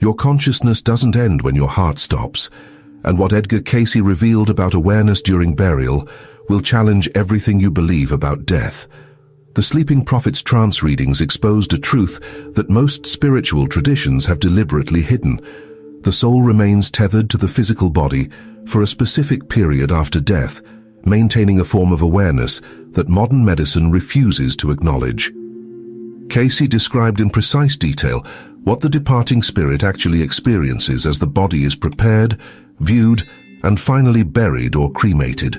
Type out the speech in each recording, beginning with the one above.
Your consciousness doesn't end when your heart stops, and what Edgar Cayce revealed about awareness during burial will challenge everything you believe about death. The Sleeping Prophet's trance readings exposed a truth that most spiritual traditions have deliberately hidden. The soul remains tethered to the physical body for a specific period after death, maintaining a form of awareness that modern medicine refuses to acknowledge. Cayce described in precise detail what the departing spirit actually experiences as the body is prepared, viewed, and finally buried or cremated.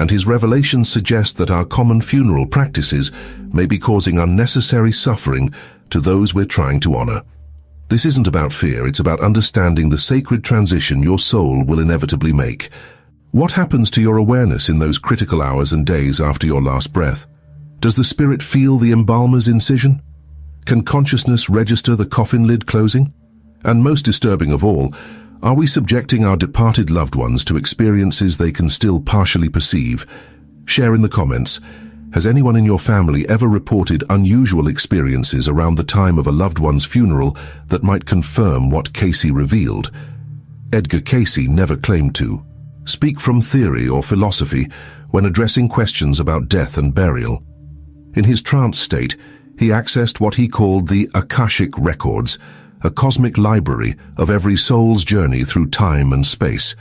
And his revelations suggest that our common funeral practices may be causing unnecessary suffering to those we're trying to honor. This isn't about fear, it's about understanding the sacred transition your soul will inevitably make. What happens to your awareness in those critical hours and days after your last breath? Does the spirit feel the embalmer's incision? Can consciousness register the coffin lid closing? And most disturbing of all, are we subjecting our departed loved ones to experiences they can still partially perceive? Share in the comments. Has anyone in your family ever reported unusual experiences around the time of a loved one's funeral that might confirm what Cayce revealed? Edgar Cayce never claimed to speak from theory or philosophy when addressing questions about death and burial. In his trance state, he accessed what he called the Akashic Records, a cosmic library of every soul's journey through time and space.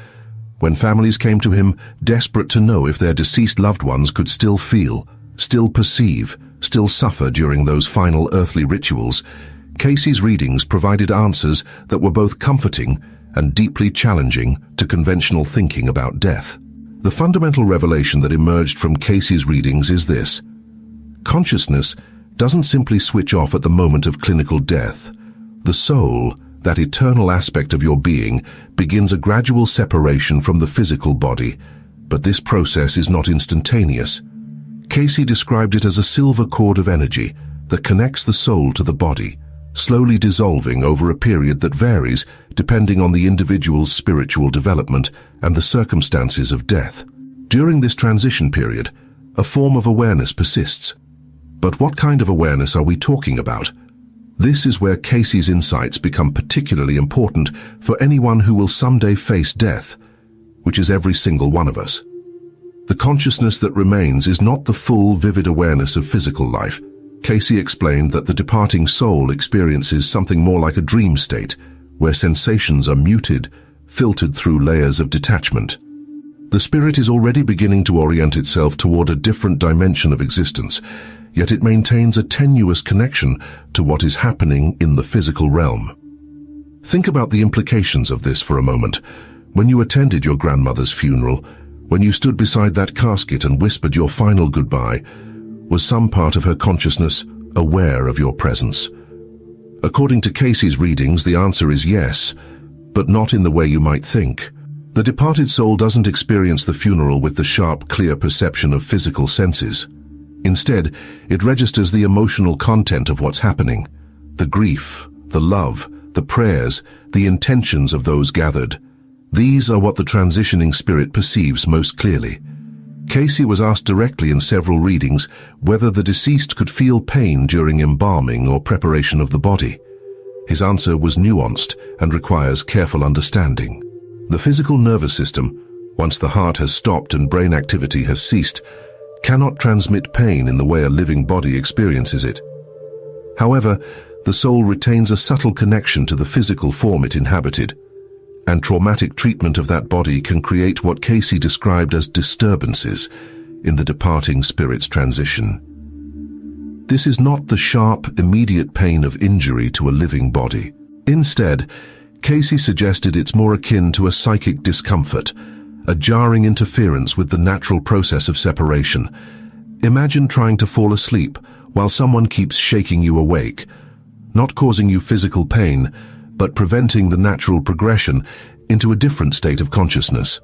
When families came to him, desperate to know if their deceased loved ones could still feel, still perceive, still suffer during those final earthly rituals, Cayce's readings provided answers that were both comforting and deeply challenging to conventional thinking about death. The fundamental revelation that emerged from Cayce's readings is this: consciousness doesn't simply switch off at the moment of clinical death. The soul, that eternal aspect of your being, begins a gradual separation from the physical body, but this process is not instantaneous. Cayce described it as a silver cord of energy that connects the soul to the body, slowly dissolving over a period that varies depending on the individual's spiritual development and the circumstances of death. During this transition period, a form of awareness persists. But what kind of awareness are we talking about? This is where Cayce's insights become particularly important for anyone who will someday face death, which is every single one of us. The consciousness that remains is not the full, vivid awareness of physical life. Cayce explained that the departing soul experiences something more like a dream state, where sensations are muted, filtered through layers of detachment. The spirit is already beginning to orient itself toward a different dimension of existence, yet it maintains a tenuous connection to what is happening in the physical realm. Think about the implications of this for a moment. When you attended your grandmother's funeral, when you stood beside that casket and whispered your final goodbye, was some part of her consciousness aware of your presence? According to Cayce's readings, the answer is yes, but not in the way you might think. The departed soul doesn't experience the funeral with the sharp, clear perception of physical senses. Instead, it registers the emotional content of what's happening, the grief, the love, the prayers, the intentions of those gathered. These are what the transitioning spirit perceives most clearly. Cayce was asked directly in several readings whether the deceased could feel pain during embalming or preparation of the body. His answer was nuanced and requires careful understanding. The physical nervous system, once the heart has stopped and brain activity has ceased, cannot transmit pain in the way a living body experiences it. However, the soul retains a subtle connection to the physical form it inhabited, and traumatic treatment of that body can create what Cayce described as disturbances in the departing spirit's transition. This is not the sharp, immediate pain of injury to a living body. Instead, Cayce suggested it's more akin to a psychic discomfort, a jarring interference with the natural process of separation. Imagine trying to fall asleep while someone keeps shaking you awake, not causing you physical pain, but preventing the natural progression into a different state of consciousness.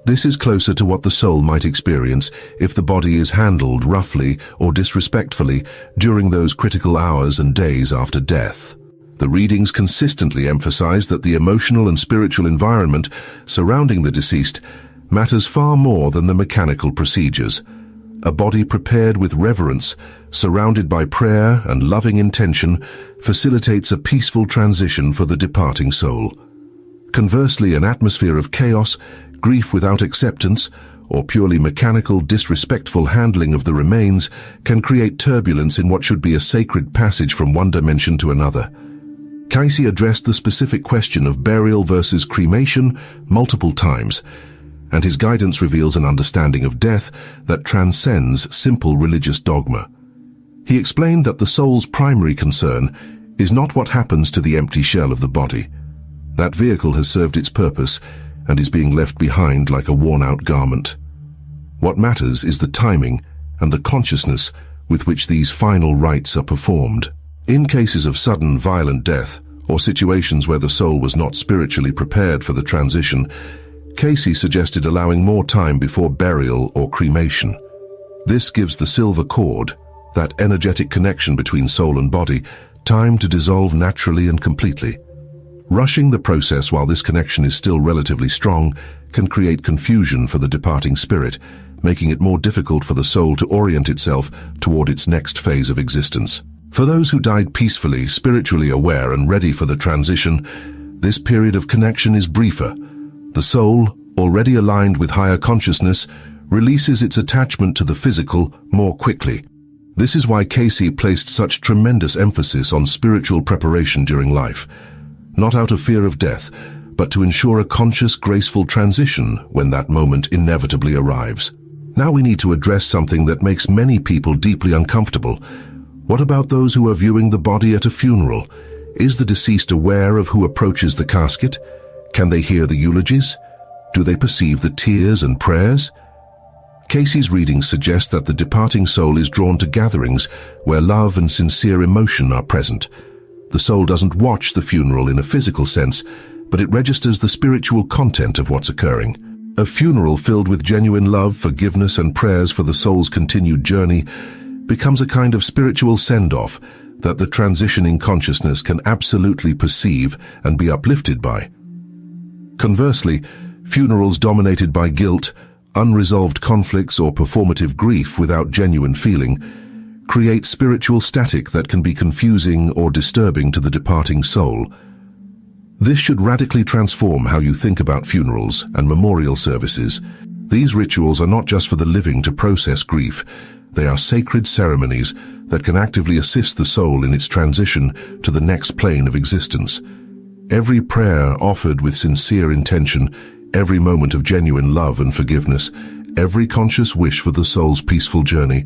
This is closer to what the soul might experience if the body is handled roughly or disrespectfully during those critical hours and days after death. The readings consistently emphasize that the emotional and spiritual environment surrounding the deceased matters far more than the mechanical procedures. A body prepared with reverence, surrounded by prayer and loving intention, facilitates a peaceful transition for the departing soul. Conversely, an atmosphere of chaos, grief without acceptance, or purely mechanical, disrespectful handling of the remains can create turbulence in what should be a sacred passage from one dimension to another. Cayce addressed the specific question of burial versus cremation multiple times, and his guidance reveals an understanding of death that transcends simple religious dogma. He explained that the soul's primary concern is not what happens to the empty shell of the body. That vehicle has served its purpose and is being left behind like a worn-out garment. What matters is the timing and the consciousness with which these final rites are performed. In cases of sudden, violent death, or situations where the soul was not spiritually prepared for the transition, Cayce suggested allowing more time before burial or cremation. This gives the silver cord, that energetic connection between soul and body, time to dissolve naturally and completely. Rushing the process while this connection is still relatively strong can create confusion for the departing spirit, making it more difficult for the soul to orient itself toward its next phase of existence. For those who died peacefully, spiritually aware and ready for the transition, this period of connection is briefer. The soul, already aligned with higher consciousness, releases its attachment to the physical more quickly. This is why Cayce placed such tremendous emphasis on spiritual preparation during life, not out of fear of death, but to ensure a conscious, graceful transition when that moment inevitably arrives. Now we need to address something that makes many people deeply uncomfortable. What about those who are viewing the body at a funeral? Is the deceased aware of who approaches the casket? Can they hear the eulogies? Do they perceive the tears and prayers? Cayce's readings suggest that the departing soul is drawn to gatherings where love and sincere emotion are present. The soul doesn't watch the funeral in a physical sense, but it registers the spiritual content of what's occurring. A funeral filled with genuine love, forgiveness, and prayers for the soul's continued journey becomes a kind of spiritual send-off that the transitioning consciousness can absolutely perceive and be uplifted by. Conversely, funerals dominated by guilt, unresolved conflicts, or performative grief without genuine feeling create spiritual static that can be confusing or disturbing to the departing soul. This should radically transform how you think about funerals and memorial services. These rituals are not just for the living to process grief. They are sacred ceremonies that can actively assist the soul in its transition to the next plane of existence. Every prayer offered with sincere intention, every moment of genuine love and forgiveness, every conscious wish for the soul's peaceful journey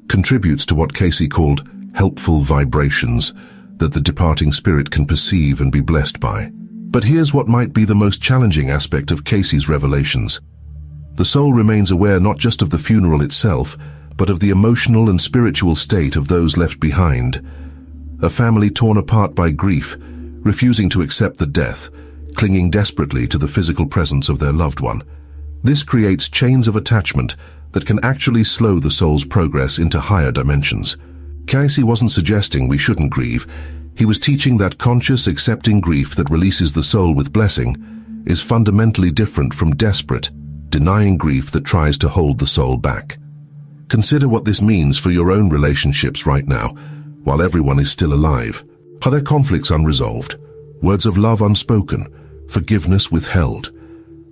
contributes to what Cayce called helpful vibrations that the departing spirit can perceive and be blessed by. But here's what might be the most challenging aspect of Cayce's revelations. The soul remains aware not just of the funeral itself, but of the emotional and spiritual state of those left behind. A family torn apart by grief, refusing to accept the death, clinging desperately to the physical presence of their loved one. This creates chains of attachment that can actually slow the soul's progress into higher dimensions. Cayce wasn't suggesting we shouldn't grieve. He was teaching that conscious, accepting grief that releases the soul with blessing is fundamentally different from desperate, denying grief that tries to hold the soul back. Consider what this means for your own relationships right now, while everyone is still alive. Are there conflicts unresolved? Words of love unspoken? Forgiveness withheld?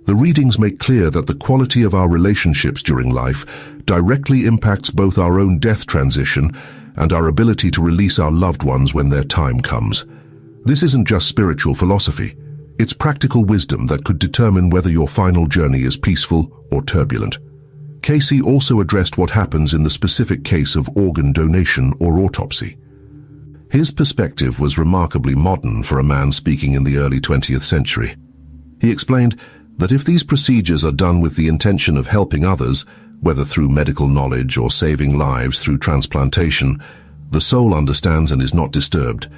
The readings make clear that the quality of our relationships during life directly impacts both our own death transition and our ability to release our loved ones when their time comes. This isn't just spiritual philosophy. It's practical wisdom that could determine whether your final journey is peaceful or turbulent. Cayce also addressed what happens in the specific case of organ donation or autopsy. His perspective was remarkably modern for a man speaking in the early 20th century. He explained that if these procedures are done with the intention of helping others, whether through medical knowledge or saving lives through transplantation, the soul understands and is not disturbed.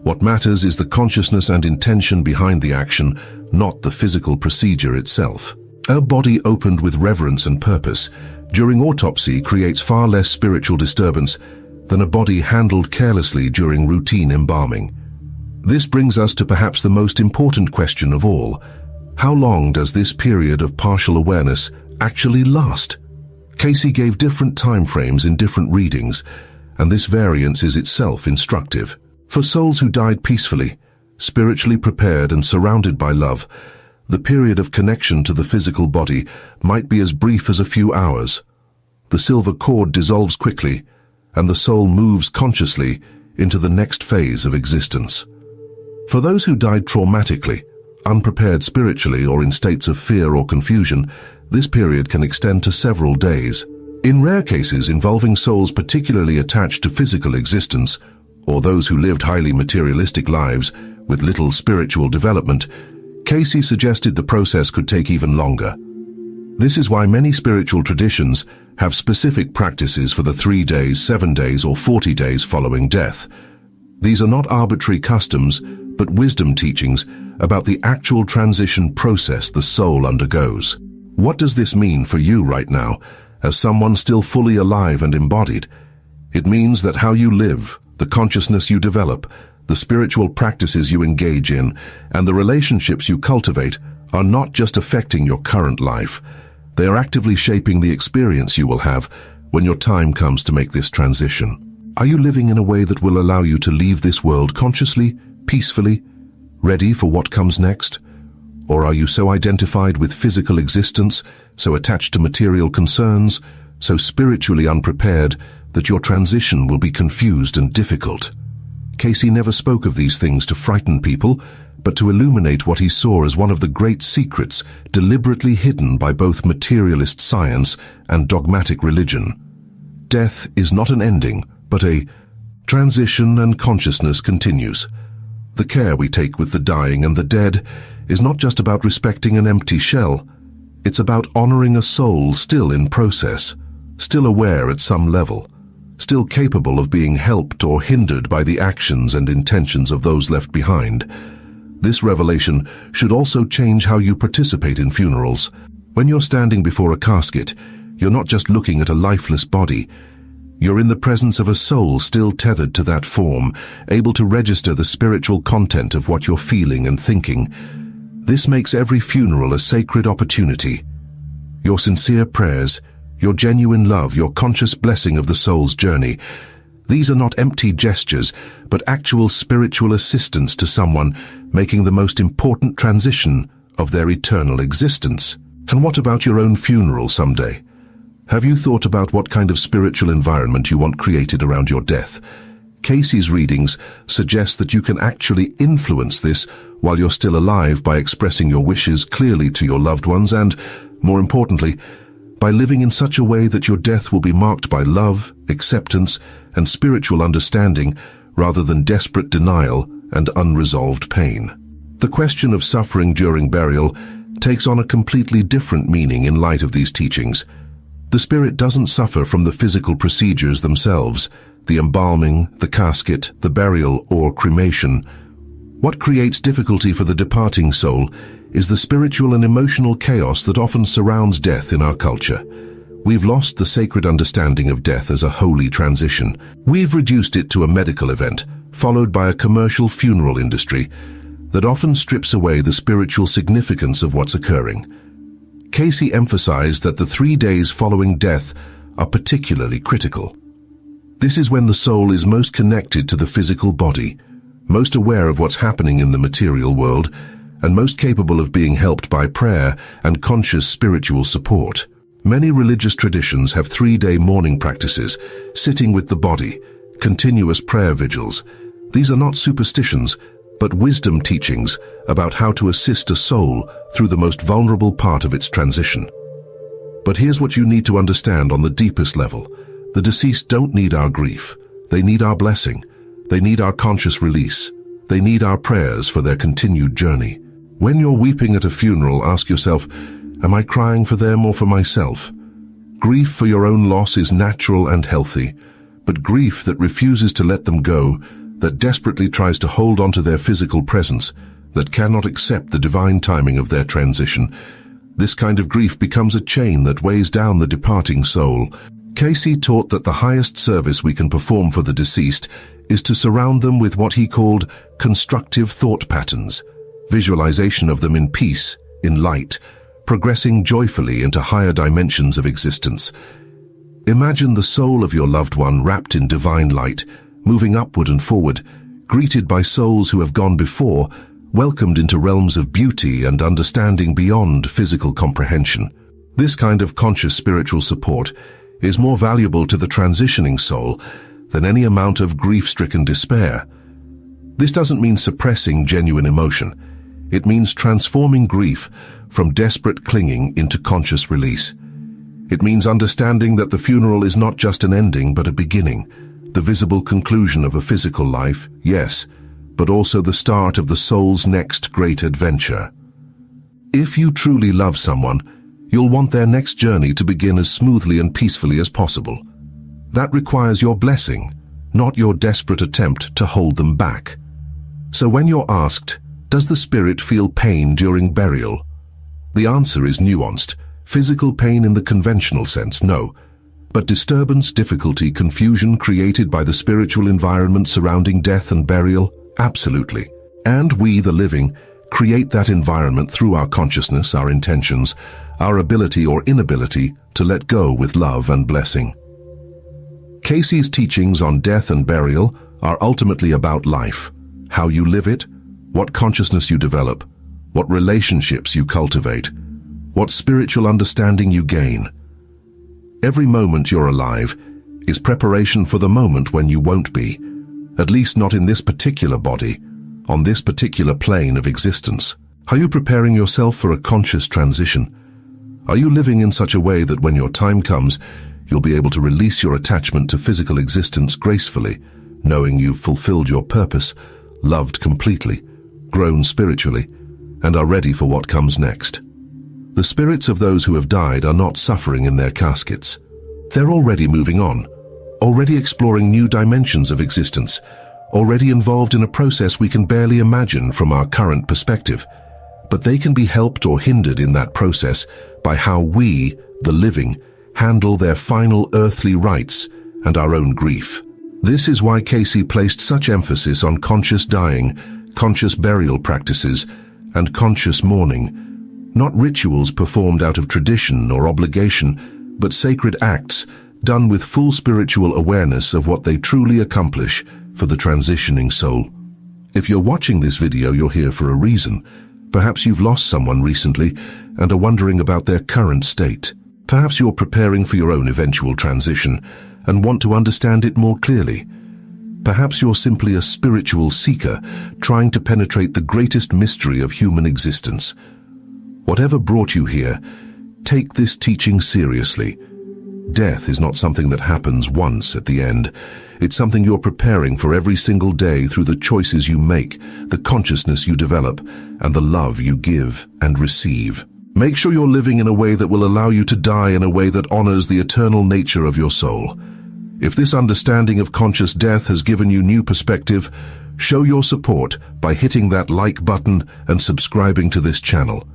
What matters is the consciousness and intention behind the action, not the physical procedure itself. A body opened with reverence and purpose during autopsy creates far less spiritual disturbance than a body handled carelessly during routine embalming. This brings us to perhaps the most important question of all. How long does this period of partial awareness actually last? Cayce gave different time frames in different readings, and this variance is itself instructive. For souls who died peacefully, spiritually prepared and surrounded by love, the period of connection to the physical body might be as brief as a few hours. The silver cord dissolves quickly, and the soul moves consciously into the next phase of existence. For those who died traumatically, unprepared spiritually or in states of fear or confusion, this period can extend to several days. In rare cases involving souls particularly attached to physical existence, or those who lived highly materialistic lives with little spiritual development, Cayce suggested the process could take even longer. This is why many spiritual traditions have specific practices for the 3 days, 7 days, or 40 days following death. These are not arbitrary customs, but wisdom teachings about the actual transition process the soul undergoes. What does this mean for you right now, as someone still fully alive and embodied? It means that how you live, the consciousness you develop, the spiritual practices you engage in, and the relationships you cultivate are not just affecting your current life. They are actively shaping the experience you will have when your time comes to make this transition. Are you living in a way that will allow you to leave this world consciously, peacefully, ready for what comes next? Or are you so identified with physical existence, so attached to material concerns, so spiritually unprepared that your transition will be confused and difficult? Cayce never spoke of these things to frighten people, but to illuminate what he saw as one of the great secrets deliberately hidden by both materialist science and dogmatic religion. Death is not an ending, but a transition, and consciousness continues. The care we take with the dying and the dead is not just about respecting an empty shell. It's about honoring a soul still in process, still aware at some level, still capable of being helped or hindered by the actions and intentions of those left behind. This revelation should also change how you participate in funerals. When you're standing before a casket, you're not just looking at a lifeless body. You're in the presence of a soul still tethered to that form, able to register the spiritual content of what you're feeling and thinking. This makes every funeral a sacred opportunity. Your sincere prayers, your genuine love, your conscious blessing of the soul's journey. These are not empty gestures, but actual spiritual assistance to someone making the most important transition of their eternal existence. And what about your own funeral someday? Have you thought about what kind of spiritual environment you want created around your death? Cayce's readings suggest that you can actually influence this while you're still alive by expressing your wishes clearly to your loved ones and, more importantly, by living in such a way that your death will be marked by love, acceptance, and spiritual understanding rather than desperate denial and unresolved pain. The question of suffering during burial takes on a completely different meaning in light of these teachings. The spirit doesn't suffer from the physical procedures themselves, the embalming, the casket, the burial, or cremation. What creates difficulty for the departing soul is the spiritual and emotional chaos that often surrounds death in our culture. We've lost the sacred understanding of death as a holy transition. We've reduced it to a medical event, followed by a commercial funeral industry that often strips away the spiritual significance of what's occurring. Cayce emphasized that the 3 days following death are particularly critical. This is when the soul is most connected to the physical body, most aware of what's happening in the material world, and most capable of being helped by prayer and conscious spiritual support. Many religious traditions have 3-day mourning practices, sitting with the body, continuous prayer vigils. These are not superstitions, but wisdom teachings about how to assist a soul through the most vulnerable part of its transition. But here's what you need to understand on the deepest level. The deceased don't need our grief. They need our blessing. They need our conscious release. They need our prayers for their continued journey. When you're weeping at a funeral, ask yourself, am I crying for them or for myself? Grief for your own loss is natural and healthy, but grief that refuses to let them go, that desperately tries to hold on to their physical presence, that cannot accept the divine timing of their transition, this kind of grief becomes a chain that weighs down the departing soul. Cayce taught that the highest service we can perform for the deceased is to surround them with what he called constructive thought patterns, visualization of them in peace, in light, progressing joyfully into higher dimensions of existence. Imagine the soul of your loved one wrapped in divine light, moving upward and forward, greeted by souls who have gone before, welcomed into realms of beauty and understanding beyond physical comprehension. This kind of conscious spiritual support is more valuable to the transitioning soul than any amount of grief-stricken despair. This doesn't mean suppressing genuine emotion. It means transforming grief from desperate clinging into conscious release. It means understanding that the funeral is not just an ending but a beginning, the visible conclusion of a physical life, yes, but also the start of the soul's next great adventure. If you truly love someone, you'll want their next journey to begin as smoothly and peacefully as possible. That requires your blessing, not your desperate attempt to hold them back. So when you're asked, does the spirit feel pain during burial? The answer is nuanced. Physical pain in the conventional sense, no. But disturbance, difficulty, confusion created by the spiritual environment surrounding death and burial, absolutely. And we, the living, create that environment through our consciousness, our intentions, our ability or inability to let go with love and blessing. Cayce's teachings on death and burial are ultimately about life, how you live it, what consciousness you develop, what relationships you cultivate, what spiritual understanding you gain. Every moment you're alive is preparation for the moment when you won't be, at least not in this particular body, on this particular plane of existence. Are you preparing yourself for a conscious transition? Are you living in such a way that when your time comes, you'll be able to release your attachment to physical existence gracefully, knowing you've fulfilled your purpose, loved completely, grown spiritually, and are ready for what comes next? The spirits of those who have died are not suffering in their caskets. They're already moving on, already exploring new dimensions of existence, already involved in a process we can barely imagine from our current perspective. But they can be helped or hindered in that process by how we, the living, handle their final earthly rites and our own grief. This is why Cayce placed such emphasis on conscious dying, conscious burial practices, and conscious mourning. Not rituals performed out of tradition or obligation, but sacred acts done with full spiritual awareness of what they truly accomplish for the transitioning soul. If you're watching this video, you're here for a reason. Perhaps you've lost someone recently and are wondering about their current state. Perhaps you're preparing for your own eventual transition and want to understand it more clearly. Perhaps you're simply a spiritual seeker trying to penetrate the greatest mystery of human existence. Whatever brought you here, take this teaching seriously. Death is not something that happens once at the end. It's something you're preparing for every single day through the choices you make, the consciousness you develop, and the love you give and receive. Make sure you're living in a way that will allow you to die in a way that honors the eternal nature of your soul. If this understanding of conscious death has given you new perspective, show your support by hitting that like button and subscribing to this channel.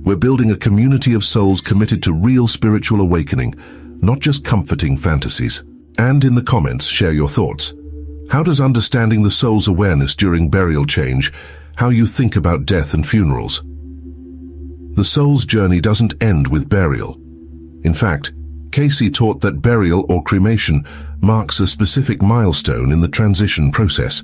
We're building a community of souls committed to real spiritual awakening, not just comforting fantasies. And in the comments, share your thoughts. How does understanding the soul's awareness during burial change how you think about death and funerals? The soul's journey doesn't end with burial. In fact, Cayce taught that burial or cremation marks a specific milestone in the transition process,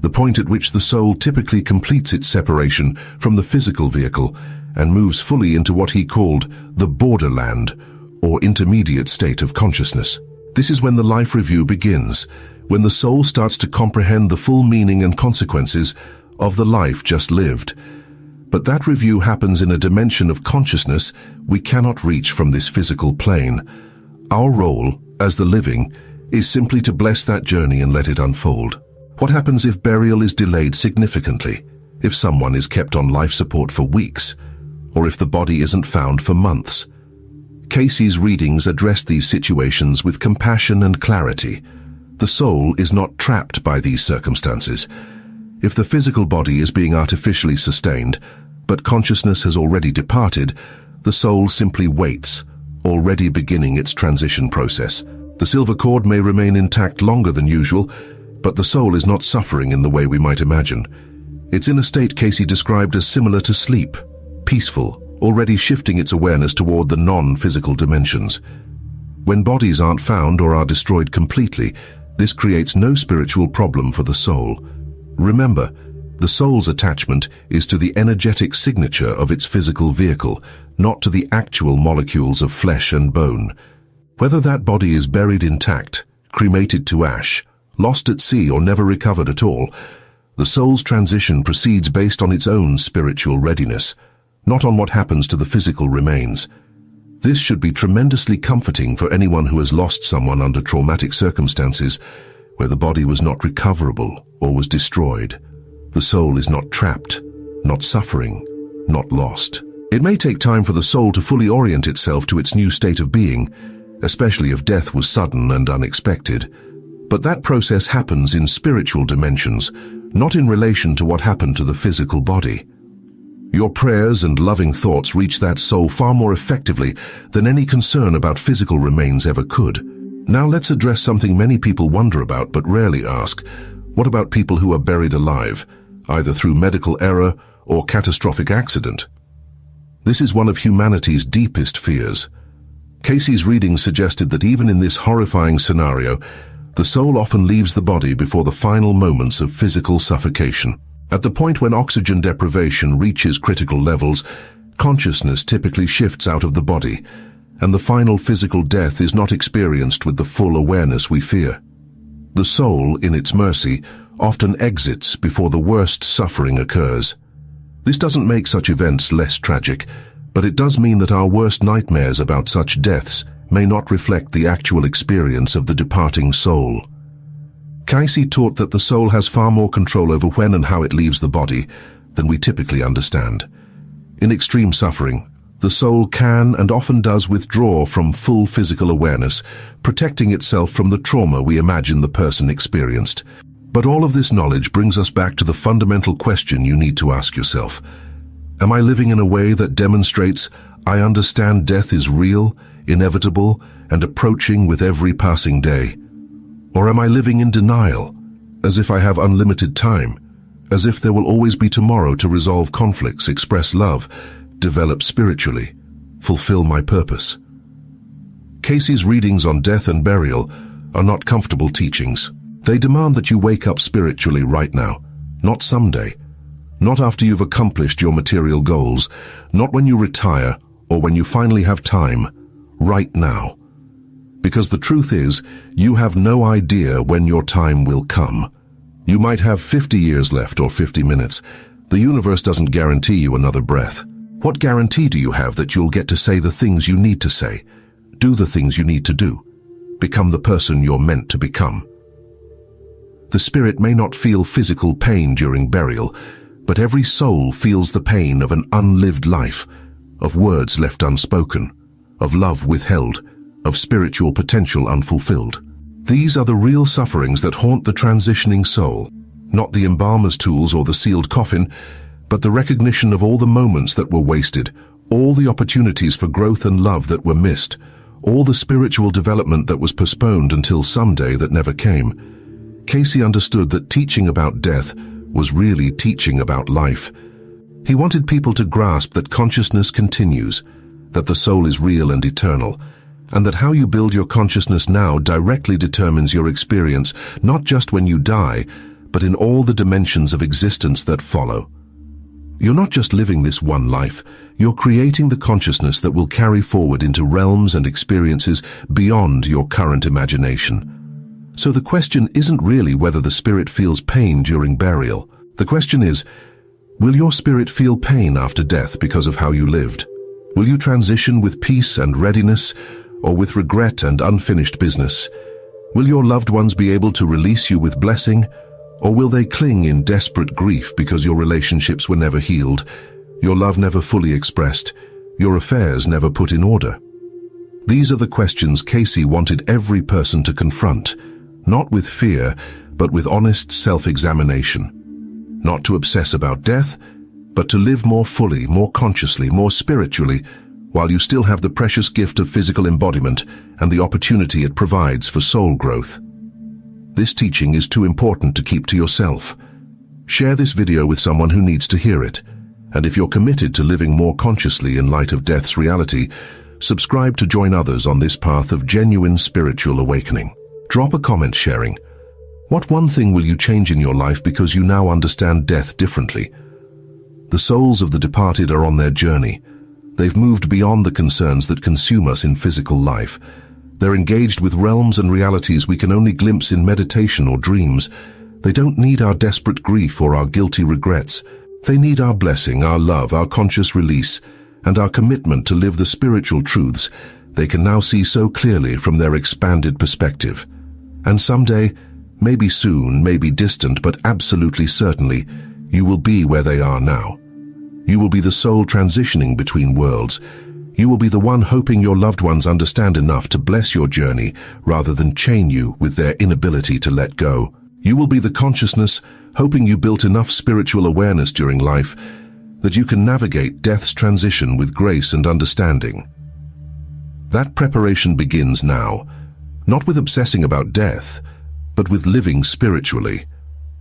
the point at which the soul typically completes its separation from the physical vehicle and moves fully into what he called the borderland, or intermediate state of consciousness. This is when the life review begins, when the soul starts to comprehend the full meaning and consequences of the life just lived. But that review happens in a dimension of consciousness we cannot reach from this physical plane. Our role, as the living, is simply to bless that journey and let it unfold. What happens if burial is delayed significantly? If someone is kept on life support for weeks? Or if the body isn't found for months? Cayce's readings address these situations with compassion and clarity. The soul is not trapped by these circumstances. If the physical body is being artificially sustained, but consciousness has already departed, the soul simply waits, already beginning its transition process. The silver cord may remain intact longer than usual, but the soul is not suffering in the way we might imagine. It's in a state Cayce described as similar to sleep, peaceful, already shifting its awareness toward the non-physical dimensions. When bodies aren't found or are destroyed completely, this creates no spiritual problem for the soul. Remember, the soul's attachment is to the energetic signature of its physical vehicle, not to the actual molecules of flesh and bone. Whether that body is buried intact, cremated to ash, lost at sea or never recovered at all, the soul's transition proceeds based on its own spiritual readiness, not on what happens to the physical remains. This should be tremendously comforting for anyone who has lost someone under traumatic circumstances, where the body was not recoverable or was destroyed. The soul is not trapped, not suffering, not lost. It may take time for the soul to fully orient itself to its new state of being, especially if death was sudden and unexpected. But that process happens in spiritual dimensions, not in relation to what happened to the physical body. Your prayers and loving thoughts reach that soul far more effectively than any concern about physical remains ever could. Now let's address something many people wonder about but rarely ask. What about people who are buried alive, either through medical error or catastrophic accident? This is one of humanity's deepest fears. Cayce's readings suggested that even in this horrifying scenario, the soul often leaves the body before the final moments of physical suffocation. At the point when oxygen deprivation reaches critical levels, consciousness typically shifts out of the body, and the final physical death is not experienced with the full awareness we fear. The soul, in its mercy, often exits before the worst suffering occurs. This doesn't make such events less tragic, but it does mean that our worst nightmares about such deaths may not reflect the actual experience of the departing soul. Cayce taught that the soul has far more control over when and how it leaves the body than we typically understand. In extreme suffering, the soul can and often does withdraw from full physical awareness, protecting itself from the trauma we imagine the person experienced. But all of this knowledge brings us back to the fundamental question you need to ask yourself. Am I living in a way that demonstrates I understand death is real, inevitable, and approaching with every passing day? Or am I living in denial, as if I have unlimited time, as if there will always be tomorrow to resolve conflicts, express love, develop spiritually, fulfill my purpose? Cayce's readings on death and burial are not comfortable teachings. They demand that you wake up spiritually right now, not someday, not after you've accomplished your material goals, not when you retire or when you finally have time, right now. Because the truth is, you have no idea when your time will come. You might have 50 years left or 50 minutes. The universe doesn't guarantee you another breath. What guarantee do you have that you'll get to say the things you need to say, do the things you need to do, become the person you're meant to become? The spirit may not feel physical pain during burial, but every soul feels the pain of an unlived life, of words left unspoken, of love withheld, of spiritual potential unfulfilled. These are the real sufferings that haunt the transitioning soul, not the embalmer's tools or the sealed coffin, but the recognition of all the moments that were wasted, all the opportunities for growth and love that were missed, all the spiritual development that was postponed until someday that never came. Cayce understood that teaching about death was really teaching about life. He wanted people to grasp that consciousness continues, that the soul is real and eternal, and that how you build your consciousness now directly determines your experience, not just when you die, but in all the dimensions of existence that follow. You're not just living this one life, you're creating the consciousness that will carry forward into realms and experiences beyond your current imagination. So the question isn't really whether the spirit feels pain during burial. The question is, will your spirit feel pain after death because of how you lived? Will you transition with peace and readiness, or with regret and unfinished business? Will your loved ones be able to release you with blessing, or will they cling in desperate grief because your relationships were never healed, your love never fully expressed, your affairs never put in order? These are the questions Cayce wanted every person to confront, not with fear, but with honest self-examination. Not to obsess about death, but to live more fully, more consciously, more spiritually, while you still have the precious gift of physical embodiment and the opportunity it provides for soul growth. This teaching is too important to keep to yourself. Share this video with someone who needs to hear it, and if you're committed to living more consciously in light of death's reality, Subscribe to join others on this path of genuine spiritual awakening. Drop a comment sharing. What one thing will you change in your life because you now understand death differently? The souls of the departed are on their journey. They've moved beyond the concerns that consume us in physical life. They're engaged with realms and realities we can only glimpse in meditation or dreams. They don't need our desperate grief or our guilty regrets. They need our blessing, our love, our conscious release, and our commitment to live the spiritual truths they can now see so clearly from their expanded perspective. And someday, maybe soon, maybe distant, but absolutely certainly, you will be where they are now. You will be the soul transitioning between worlds. You will be the one hoping your loved ones understand enough to bless your journey rather than chain you with their inability to let go. You will be the consciousness hoping you built enough spiritual awareness during life that you can navigate death's transition with grace and understanding. That preparation begins now, not with obsessing about death, but with living spiritually.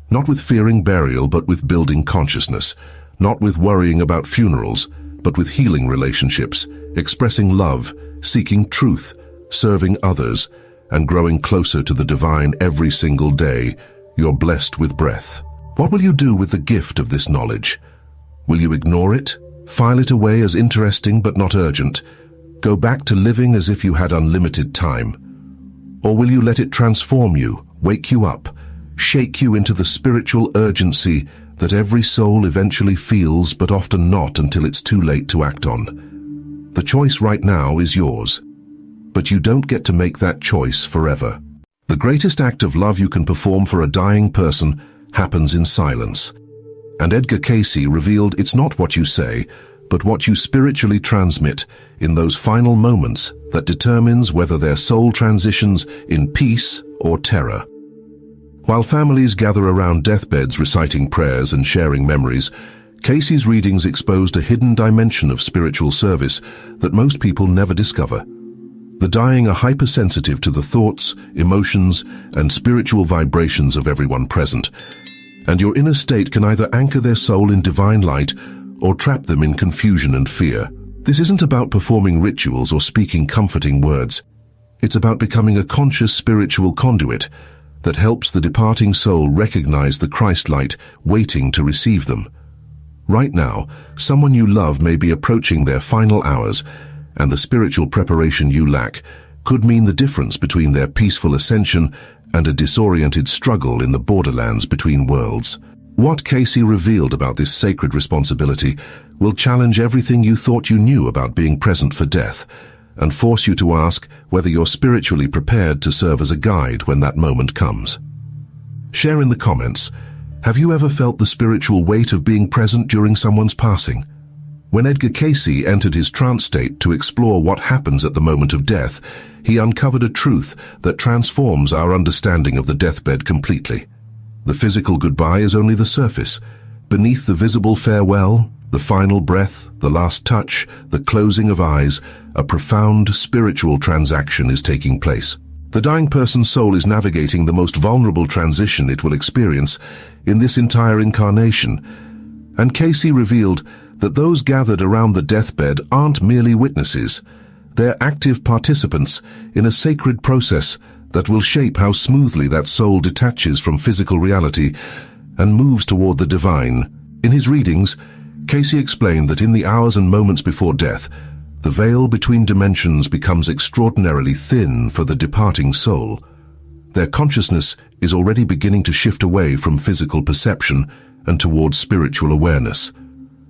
Not with fearing burial, but with building consciousness. Not with worrying about funerals, but with healing relationships, expressing love, seeking truth, serving others, and growing closer to the divine every single day. You're blessed with breath. What will you do with the gift of this knowledge? Will you ignore it? File it away as interesting but not urgent? Go back to living as if you had unlimited time? Or will you let it transform you, wake you up, shake you into the spiritual urgency that every soul eventually feels, but often not until it's too late to act on? The choice right now is yours, but you don't get to make that choice forever. The greatest act of love you can perform for a dying person happens in silence. And Edgar Cayce revealed it's not what you say, but what you spiritually transmit in those final moments that determines whether their soul transitions in peace or terror. While families gather around deathbeds reciting prayers and sharing memories, Cayce's readings exposed a hidden dimension of spiritual service that most people never discover. The dying are hypersensitive to the thoughts, emotions, and spiritual vibrations of everyone present, and your inner state can either anchor their soul in divine light or trap them in confusion and fear. This isn't about performing rituals or speaking comforting words. It's about becoming a conscious spiritual conduit that helps the departing soul recognize the Christ light waiting to receive them. Right now, someone you love may be approaching their final hours, and the spiritual preparation you lack could mean the difference between their peaceful ascension and a disoriented struggle in the borderlands between worlds. What Cayce revealed about this sacred responsibility will challenge everything you thought you knew about being present for death, and force you to ask whether you're spiritually prepared to serve as a guide when that moment comes. Share in the comments, have you ever felt the spiritual weight of being present during someone's passing? When Edgar Cayce entered his trance state to explore what happens at the moment of death, he uncovered a truth that transforms our understanding of the deathbed completely. The physical goodbye is only the surface. Beneath the visible farewell, the final breath, the last touch, the closing of eyes, a profound spiritual transaction is taking place. The dying person's soul is navigating the most vulnerable transition it will experience in this entire incarnation, and Cayce revealed that those gathered around the deathbed aren't merely witnesses. They're active participants in a sacred process that will shape how smoothly that soul detaches from physical reality and moves toward the divine. In his readings, Cayce explained that in the hours and moments before death, the veil between dimensions becomes extraordinarily thin for the departing soul. Their consciousness is already beginning to shift away from physical perception and towards spiritual awareness.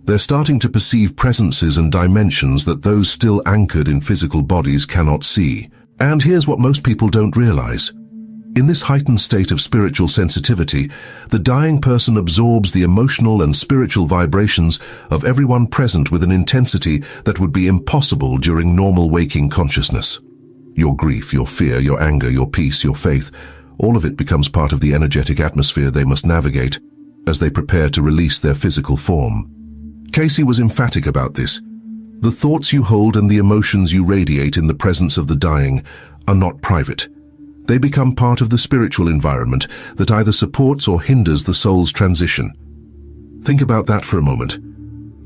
They're starting to perceive presences and dimensions that those still anchored in physical bodies cannot see. And here's what most people don't realize. In this heightened state of spiritual sensitivity, the dying person absorbs the emotional and spiritual vibrations of everyone present with an intensity that would be impossible during normal waking consciousness. Your grief, your fear, your anger, your peace, your faith, all of it becomes part of the energetic atmosphere they must navigate as they prepare to release their physical form. Cayce was emphatic about this. The thoughts you hold and the emotions you radiate in the presence of the dying are not private. They become part of the spiritual environment that either supports or hinders the soul's transition. Think about that for a moment.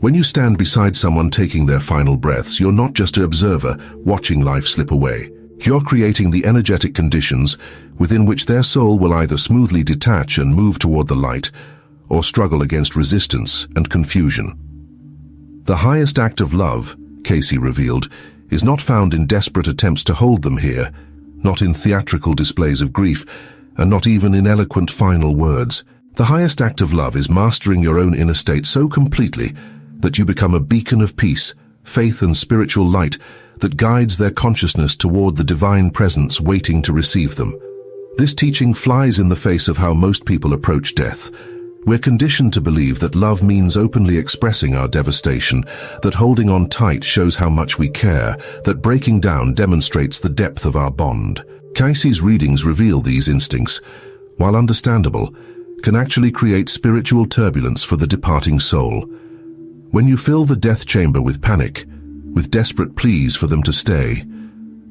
When you stand beside someone taking their final breaths, you're not just an observer watching life slip away. You're creating the energetic conditions within which their soul will either smoothly detach and move toward the light, or struggle against resistance and confusion. The highest act of love, Cayce revealed, is not found in desperate attempts to hold them here, not in theatrical displays of grief, and not even in eloquent final words. The highest act of love is mastering your own inner state so completely that you become a beacon of peace, faith, and spiritual light that guides their consciousness toward the divine presence waiting to receive them. This teaching flies in the face of how most people approach death. We're conditioned to believe that love means openly expressing our devastation, that holding on tight shows how much we care, that breaking down demonstrates the depth of our bond. Cayce's readings reveal these instincts, while understandable, can actually create spiritual turbulence for the departing soul. When you fill the death chamber with panic, with desperate pleas for them to stay,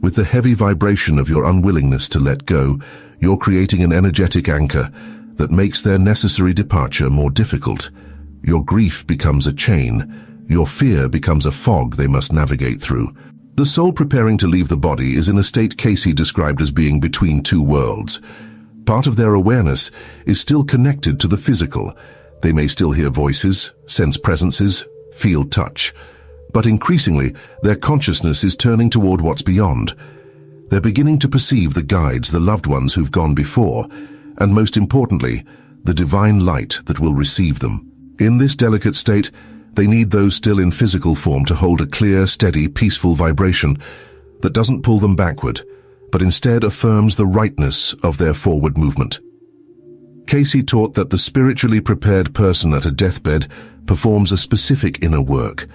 with the heavy vibration of your unwillingness to let go, you're creating an energetic anchor that makes their necessary departure more difficult. Your grief becomes a chain, your fear becomes a fog they must navigate through. The soul preparing to leave the body is in a state Cayce described as being between two worlds. Part of their awareness is still connected to the physical. They may still hear voices, sense presences, feel touch. But increasingly, their consciousness is turning toward what's beyond. They're beginning to perceive the guides, the loved ones who've gone before, and most importantly, the divine light that will receive them. In this delicate state, they need those still in physical form to hold a clear, steady, peaceful vibration that doesn't pull them backward, but instead affirms the rightness of their forward movement. Cayce taught that the spiritually prepared person at a deathbed performs a specific inner work.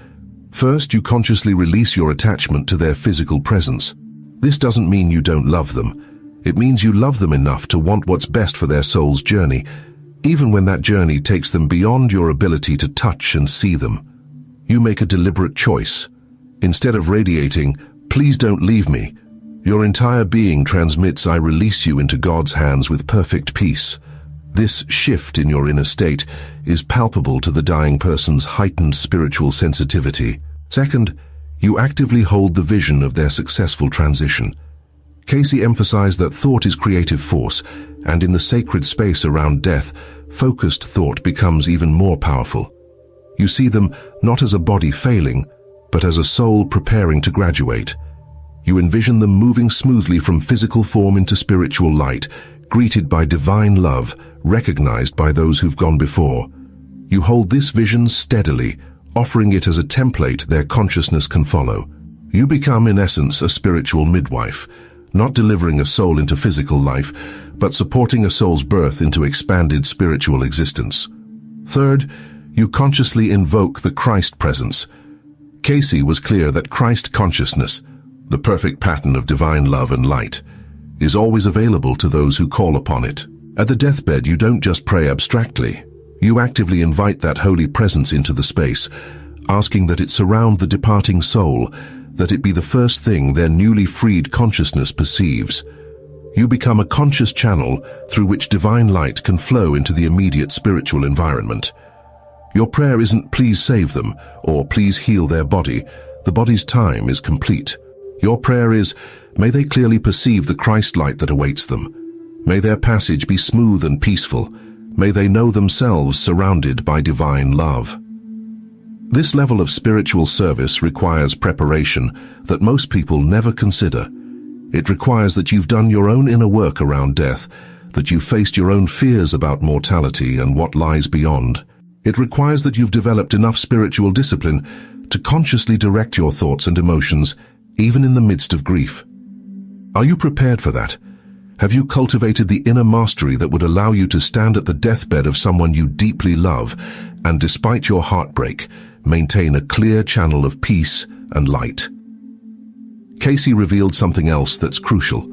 First, you consciously release your attachment to their physical presence. This doesn't mean you don't love them. It means you love them enough to want what's best for their soul's journey, even when that journey takes them beyond your ability to touch and see them. You make a deliberate choice. Instead of radiating, "Please don't leave me," your entire being transmits, "I release you into God's hands with perfect peace." This shift in your inner state is palpable to the dying person's heightened spiritual sensitivity. Second, you actively hold the vision of their successful transition. Cayce emphasized that thought is creative force, and in the sacred space around death, focused thought becomes even more powerful. You see them not as a body failing, but as a soul preparing to graduate. You envision them moving smoothly from physical form into spiritual light, greeted by divine love, recognized by those who've gone before. You hold this vision steadily, offering it as a template their consciousness can follow. You become, in essence, a spiritual midwife, not delivering a soul into physical life, but supporting a soul's birth into expanded spiritual existence. Third, you consciously invoke the Christ presence. Cayce was clear that Christ consciousness, the perfect pattern of divine love and light, is always available to those who call upon it. At the deathbed, you don't just pray abstractly. You actively invite that holy presence into the space, asking that it surround the departing soul, that it be the first thing their newly freed consciousness perceives. You become a conscious channel through which divine light can flow into the immediate spiritual environment. Your prayer isn't "please save them" or "please heal their body." The body's time is complete. Your prayer is, may they clearly perceive the Christ light that awaits them. May their passage be smooth and peaceful. May they know themselves surrounded by divine love. This level of spiritual service requires preparation that most people never consider. It requires that you've done your own inner work around death, that you've faced your own fears about mortality and what lies beyond. It requires that you've developed enough spiritual discipline to consciously direct your thoughts and emotions, even in the midst of grief. Are you prepared for that? Have you cultivated the inner mastery that would allow you to stand at the deathbed of someone you deeply love and, despite your heartbreak, maintain a clear channel of peace and light? Cayce revealed something else that's crucial.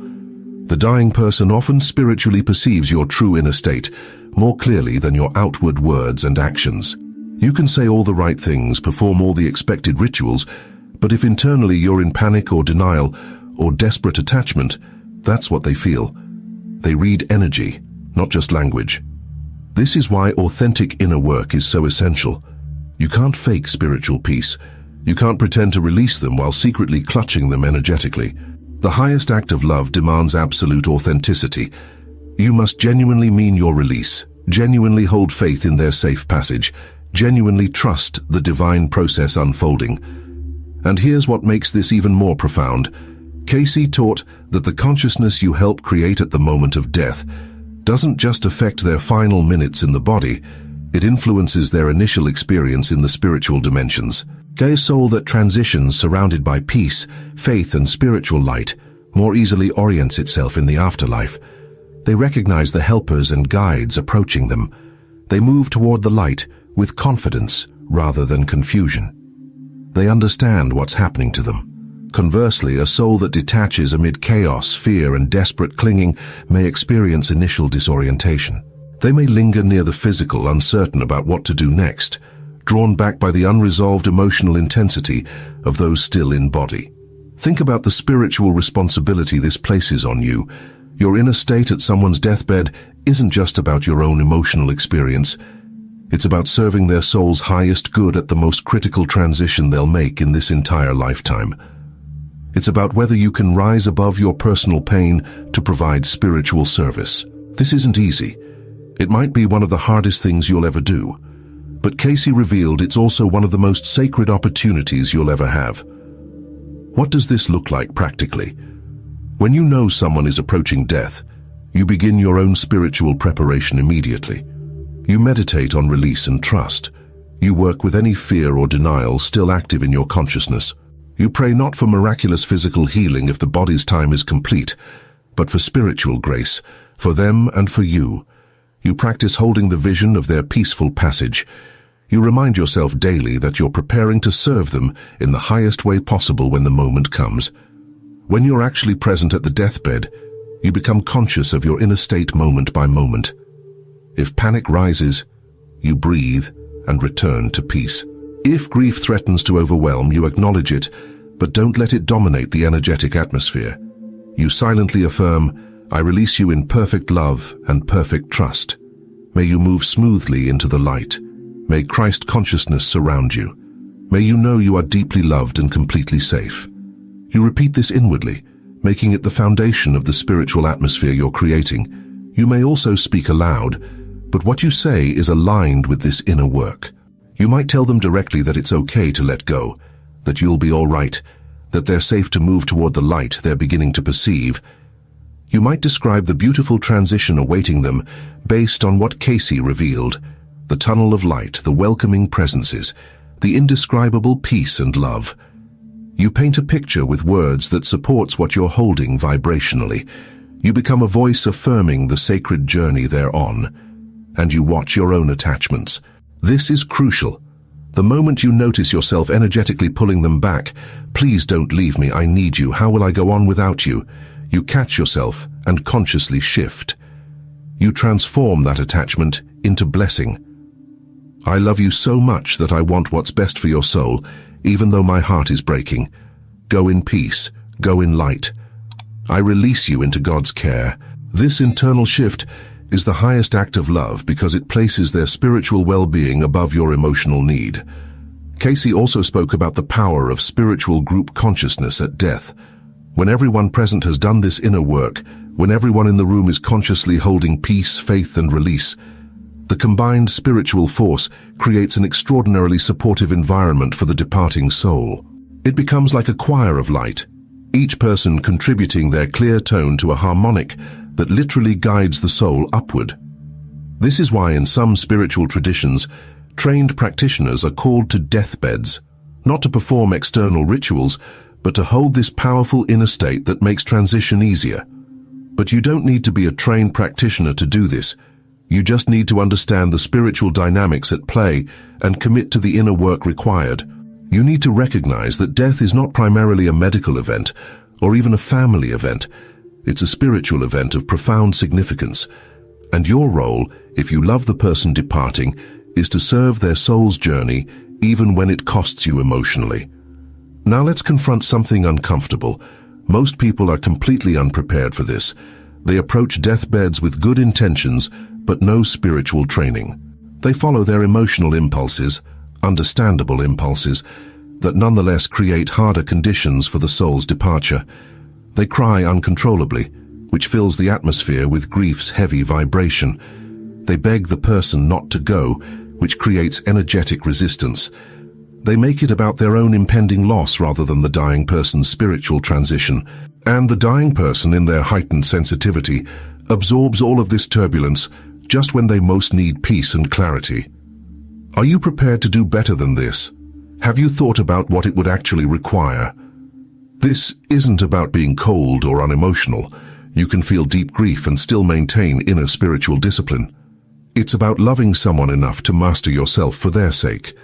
The dying person often spiritually perceives your true inner state more clearly than your outward words and actions. You can say all the right things, perform all the expected rituals, but if internally you're in panic or denial or desperate attachment, that's what they feel. They read energy, not just language. This is why authentic inner work is so essential. You can't fake spiritual peace. You can't pretend to release them while secretly clutching them energetically. The highest act of love demands absolute authenticity. You must genuinely mean your release, genuinely hold faith in their safe passage, genuinely trust the divine process unfolding. And here's what makes this even more profound. Cayce taught that the consciousness you help create at the moment of death doesn't just affect their final minutes in the body, it influences their initial experience in the spiritual dimensions. A soul that transitions surrounded by peace, faith, and spiritual light more easily orients itself in the afterlife. They recognize the helpers and guides approaching them. They move toward the light with confidence rather than confusion. They understand what's happening to them. Conversely, a soul that detaches amid chaos, fear, and desperate clinging may experience initial disorientation. They may linger near the physical, uncertain about what to do next, drawn back by the unresolved emotional intensity of those still in body. Think about the spiritual responsibility this places on you. Your inner state at someone's deathbed isn't just about your own emotional experience. It's about serving their soul's highest good at the most critical transition they'll make in this entire lifetime. It's about whether you can rise above your personal pain to provide spiritual service. This isn't easy. It might be one of the hardest things you'll ever do. But Cayce revealed it's also one of the most sacred opportunities you'll ever have. What does this look like practically? When you know someone is approaching death, you begin your own spiritual preparation immediately. You meditate on release and trust. You work with any fear or denial still active in your consciousness. You pray not for miraculous physical healing if the body's time is complete, but for spiritual grace, for them and for you. You practice holding the vision of their peaceful passage. You remind yourself daily that you're preparing to serve them in the highest way possible when the moment comes. When you're actually present at the deathbed, you become conscious of your inner state moment by moment. If panic rises, you breathe and return to peace. If grief threatens to overwhelm, you acknowledge it, but don't let it dominate the energetic atmosphere. You silently affirm, I release you in perfect love and perfect trust. May you move smoothly into the light. May Christ consciousness surround you. May you know you are deeply loved and completely safe. You repeat this inwardly, making it the foundation of the spiritual atmosphere you're creating. You may also speak aloud, but what you say is aligned with this inner work. You might tell them directly that it's okay to let go, that you'll be all right, that they're safe to move toward the light they're beginning to perceive. You might describe the beautiful transition awaiting them based on what Cayce revealed, the tunnel of light, the welcoming presences, the indescribable peace and love. You paint a picture with words that supports what you're holding vibrationally. You become a voice affirming the sacred journey they're on, and you watch your own attachments. This is crucial. The moment you notice yourself energetically pulling them back, please don't leave me, I need you, how will I go on without you? You catch yourself and consciously shift. You transform that attachment into blessing. I love you so much that I want what's best for your soul, even though my heart is breaking. Go in peace, go in light. I release you into God's care. This internal shift is the highest act of love because it places their spiritual well-being above your emotional need. Cayce also spoke about the power of spiritual group consciousness at death. When everyone present has done this inner work, when everyone in the room is consciously holding peace, faith, and release, the combined spiritual force creates an extraordinarily supportive environment for the departing soul. It becomes like a choir of light, each person contributing their clear tone to a harmonic that literally guides the soul upward. This is why in some spiritual traditions, trained practitioners are called to deathbeds, not to perform external rituals, but to hold this powerful inner state that makes transition easier. But you don't need to be a trained practitioner to do this. You just need to understand the spiritual dynamics at play and commit to the inner work required. You need to recognize that death is not primarily a medical event or even a family event. It's a spiritual event of profound significance. And your role, if you love the person departing, is to serve their soul's journey even when it costs you emotionally. Now let's confront something uncomfortable. Most people are completely unprepared for this. They approach deathbeds with good intentions, but no spiritual training. They follow their emotional impulses, understandable impulses that nonetheless create harder conditions for the soul's departure. They cry uncontrollably, which fills the atmosphere with grief's heavy vibration. They beg the person not to go, which creates energetic resistance. They make it about their own impending loss rather than the dying person's spiritual transition. And the dying person, in their heightened sensitivity, absorbs all of this turbulence just when they most need peace and clarity. Are you prepared to do better than this? Have you thought about what it would actually require? This isn't about being cold or unemotional. You can feel deep grief and still maintain inner spiritual discipline. It's about loving someone enough to master yourself for their sake.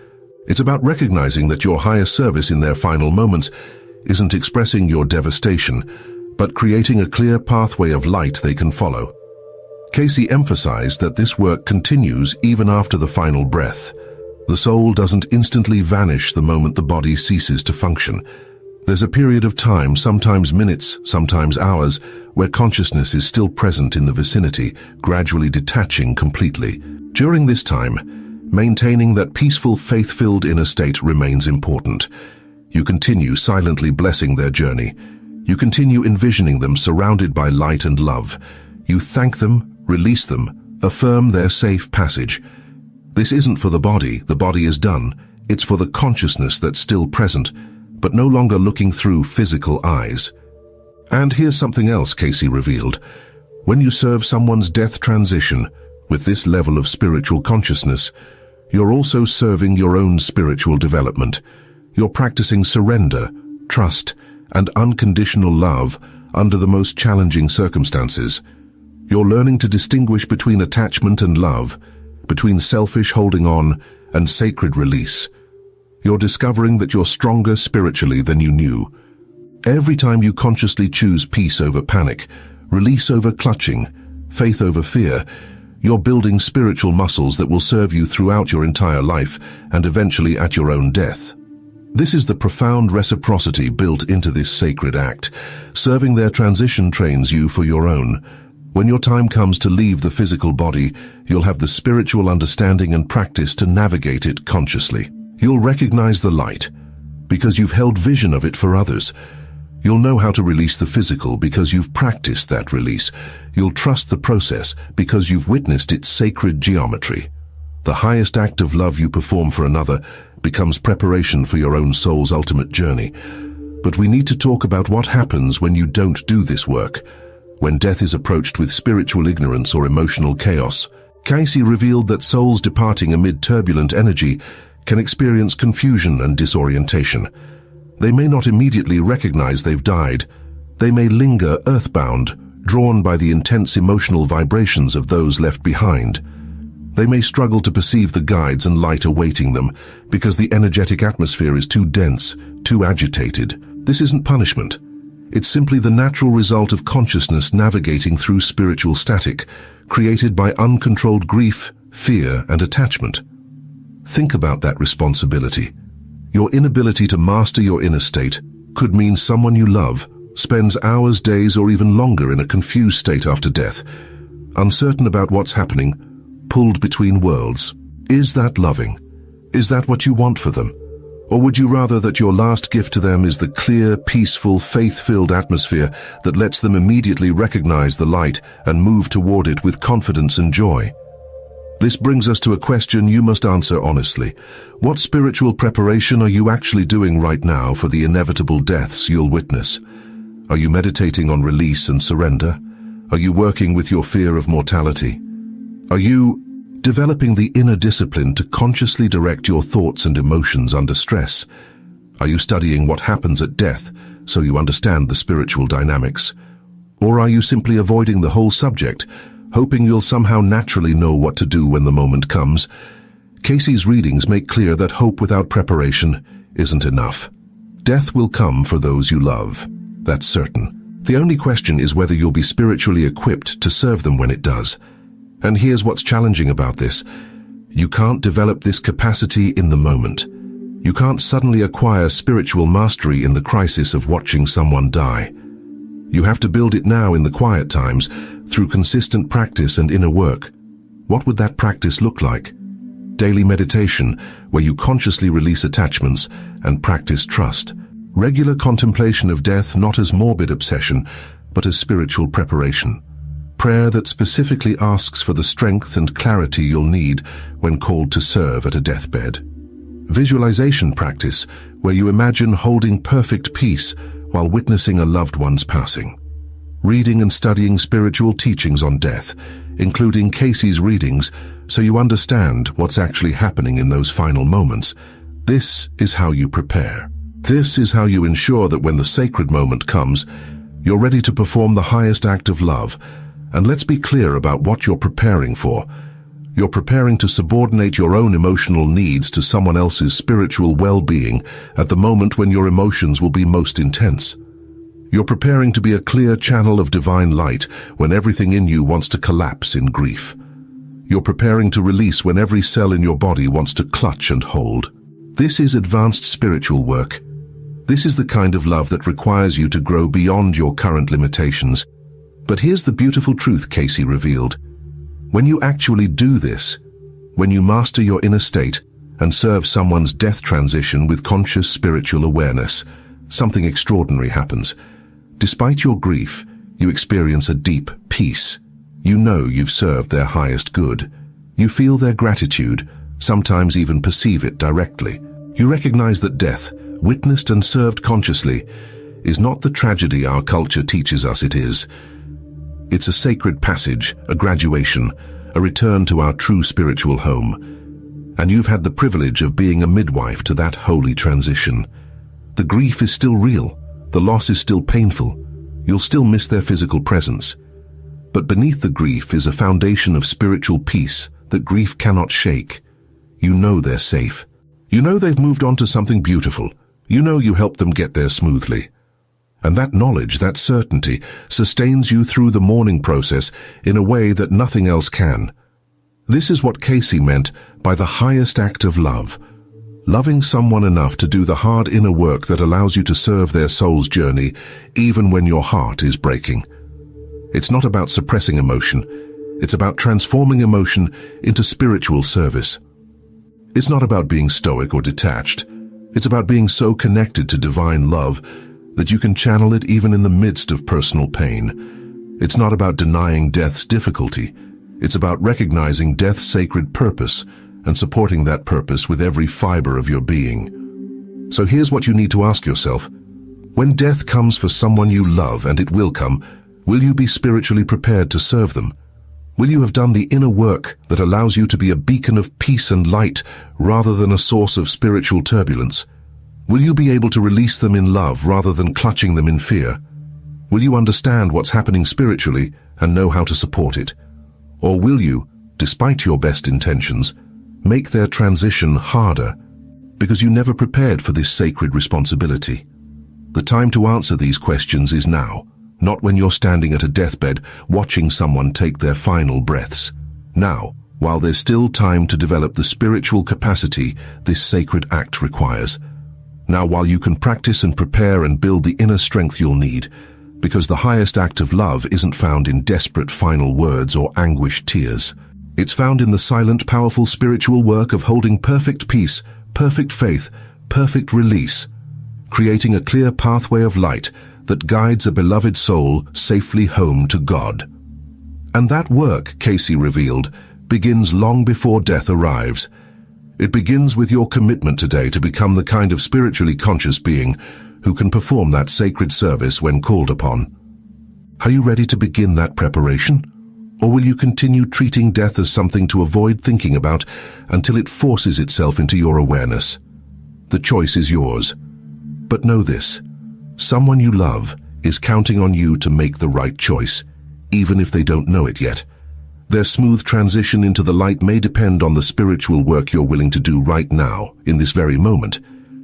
It's about recognizing that your highest service in their final moments isn't expressing your devastation, but creating a clear pathway of light they can follow. Cayce emphasized that this work continues even after the final breath. The soul doesn't instantly vanish the moment the body ceases to function. There's a period of time, sometimes minutes, sometimes hours, where consciousness is still present in the vicinity, gradually detaching completely. During this time, maintaining that peaceful, faith-filled inner state remains important. You continue silently blessing their journey. You continue envisioning them surrounded by light and love. You thank them, release them, affirm their safe passage. This isn't for the body is done. It's for the consciousness that's still present, but no longer looking through physical eyes. And here's something else Cayce revealed. When you serve someone's death transition with this level of spiritual consciousness, you're also serving your own spiritual development. You're practicing surrender, trust, and unconditional love under the most challenging circumstances. You're learning to distinguish between attachment and love, between selfish holding on and sacred release. You're discovering that you're stronger spiritually than you knew. Every time you consciously choose peace over panic, release over clutching, faith over fear, you're building spiritual muscles that will serve you throughout your entire life and eventually at your own death. This is the profound reciprocity built into this sacred act. Serving their transition trains you for your own. When your time comes to leave the physical body, you'll have the spiritual understanding and practice to navigate it consciously. You'll recognize the light because you've held vision of it for others. You'll know how to release the physical because you've practiced that release. You'll trust the process because you've witnessed its sacred geometry. The highest act of love you perform for another becomes preparation for your own soul's ultimate journey. But we need to talk about what happens when you don't do this work, when death is approached with spiritual ignorance or emotional chaos. Cayce revealed that souls departing amid turbulent energy can experience confusion and disorientation. They may not immediately recognize they've died. They may linger earthbound, drawn by the intense emotional vibrations of those left behind. They may struggle to perceive the guides and light awaiting them because the energetic atmosphere is too dense, too agitated. This isn't punishment. It's simply the natural result of consciousness navigating through spiritual static, created by uncontrolled grief, fear, and attachment. Think about that responsibility. Your inability to master your inner state could mean someone you love spends hours, days, or even longer in a confused state after death, uncertain about what's happening, pulled between worlds. Is that loving? Is that what you want for them? Or would you rather that your last gift to them is the clear, peaceful, faith-filled atmosphere that lets them immediately recognize the light and move toward it with confidence and joy? This brings us to a question you must answer honestly. What spiritual preparation are you actually doing right now for the inevitable deaths you'll witness? Are you meditating on release and surrender? Are you working with your fear of mortality? Are you developing the inner discipline to consciously direct your thoughts and emotions under stress? Are you studying what happens at death so you understand the spiritual dynamics? Or are you simply avoiding the whole subject, hoping you'll somehow naturally know what to do when the moment comes? Cayce's readings make clear that hope without preparation isn't enough. Death will come for those you love. That's certain. The only question is whether you'll be spiritually equipped to serve them when it does. And here's what's challenging about this. You can't develop this capacity in the moment. You can't suddenly acquire spiritual mastery in the crisis of watching someone die. You have to build it now in the quiet times, through consistent practice and inner work. What would that practice look like? daily meditation where you consciously release attachments and practice trust. Regular contemplation of death not as morbid obsession, but as spiritual preparation. Prayer that specifically asks for the strength and clarity you'll need when called to serve at a deathbed. Visualization practice where you imagine holding perfect peace while witnessing a loved one's passing. Reading and studying spiritual teachings on death, including Cayce's readings, so you understand what's actually happening in those final moments. This is how you prepare. This is how you ensure that when the sacred moment comes, you're ready to perform the highest act of love. And let's be clear about what you're preparing for. You're preparing to subordinate your own emotional needs to someone else's spiritual well-being at the moment when your emotions will be most intense. You're preparing to be a clear channel of divine light when everything in you wants to collapse in grief. You're preparing to release when every cell in your body wants to clutch and hold. This is advanced spiritual work. This is the kind of love that requires you to grow beyond your current limitations. But here's the beautiful truth Cayce revealed. When you actually do this, when you master your inner state and serve someone's death transition with conscious spiritual awareness, something extraordinary happens. Despite your grief, you experience a deep peace. You know you've served their highest good. You feel their gratitude, sometimes even perceive it directly. You recognize that death, witnessed and served consciously, is not the tragedy our culture teaches us it is. It's a sacred passage, a graduation, a return to our true spiritual home. And you've had the privilege of being a midwife to that holy transition. The grief is still real. The loss is still painful. You'll still miss their physical presence. But beneath the grief is a foundation of spiritual peace that grief cannot shake. You know they're safe. You know they've moved on to something beautiful. You know you helped them get there smoothly. And that knowledge, that certainty, sustains you through the mourning process in a way that nothing else can. This is what Cayce meant by the highest act of love. Loving someone enough to do the hard inner work that allows you to serve their soul's journey, even when your heart is breaking. It's not about suppressing emotion. It's about transforming emotion into spiritual service. It's not about being stoic or detached. It's about being so connected to divine love that you can channel it even in the midst of personal pain. It's not about denying death's difficulty. It's about recognizing death's sacred purpose and supporting that purpose with every fiber of your being. So here's what you need to ask yourself. When death comes for someone you love, and it will come, will you be spiritually prepared to serve them? Will you have done the inner work that allows you to be a beacon of peace and light rather than a source of spiritual turbulence? Will you be able to release them in love rather than clutching them in fear? Will you understand what's happening spiritually and know how to support it? Or will you, despite your best intentions, make their transition harder because you never prepared for this sacred responsibility? The time to answer these questions is now, not when you're standing at a deathbed watching someone take their final breaths. Now, while there's still time to develop the spiritual capacity this sacred act requires. Now, while you can practice and prepare and build the inner strength you'll need, because the highest act of love isn't found in desperate final words or anguished tears. It's found in the silent, powerful spiritual work of holding perfect peace, perfect faith, perfect release, creating a clear pathway of light that guides a beloved soul safely home to God. And that work, Cayce revealed, begins long before death arrives. It begins with your commitment today to become the kind of spiritually conscious being who can perform that sacred service when called upon. Are you ready to begin that preparation? Or will you continue treating death as something to avoid thinking about until it forces itself into your awareness? The choice is yours. But know this, someone you love is counting on you to make the right choice, even if they don't know it yet. Their smooth transition into the light may depend on the spiritual work you're willing to do right now, in this very moment,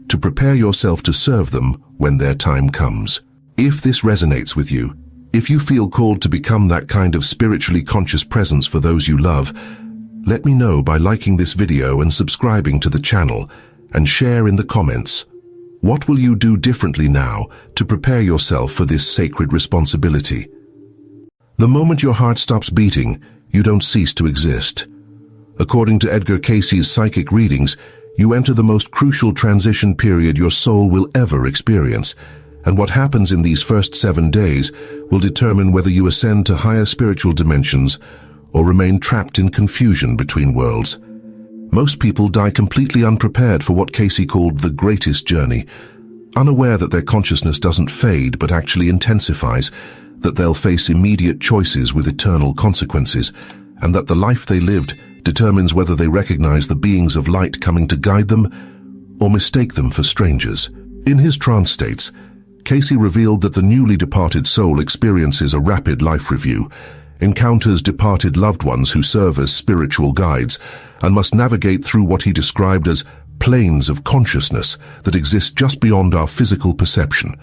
to prepare yourself to serve them when their time comes. If this resonates with you, if you feel called to become that kind of spiritually conscious presence for those you love, let me know by liking this video and subscribing to the channel, and share in the comments. What will you do differently now to prepare yourself for this sacred responsibility? The moment your heart stops beating, you don't cease to exist. According to Edgar Cayce's psychic readings, you enter the most crucial transition period your soul will ever experience, and what happens in these first 7 days will determine whether you ascend to higher spiritual dimensions or remain trapped in confusion between worlds. Most people die completely unprepared for what Cayce called the greatest journey, unaware that their consciousness doesn't fade but actually intensifies, that they'll face immediate choices with eternal consequences, and that the life they lived determines whether they recognize the beings of light coming to guide them or mistake them for strangers. In his trance states, Cayce revealed that the newly departed soul experiences a rapid life review, encounters departed loved ones who serve as spiritual guides, and must navigate through what he described as planes of consciousness that exist just beyond our physical perception.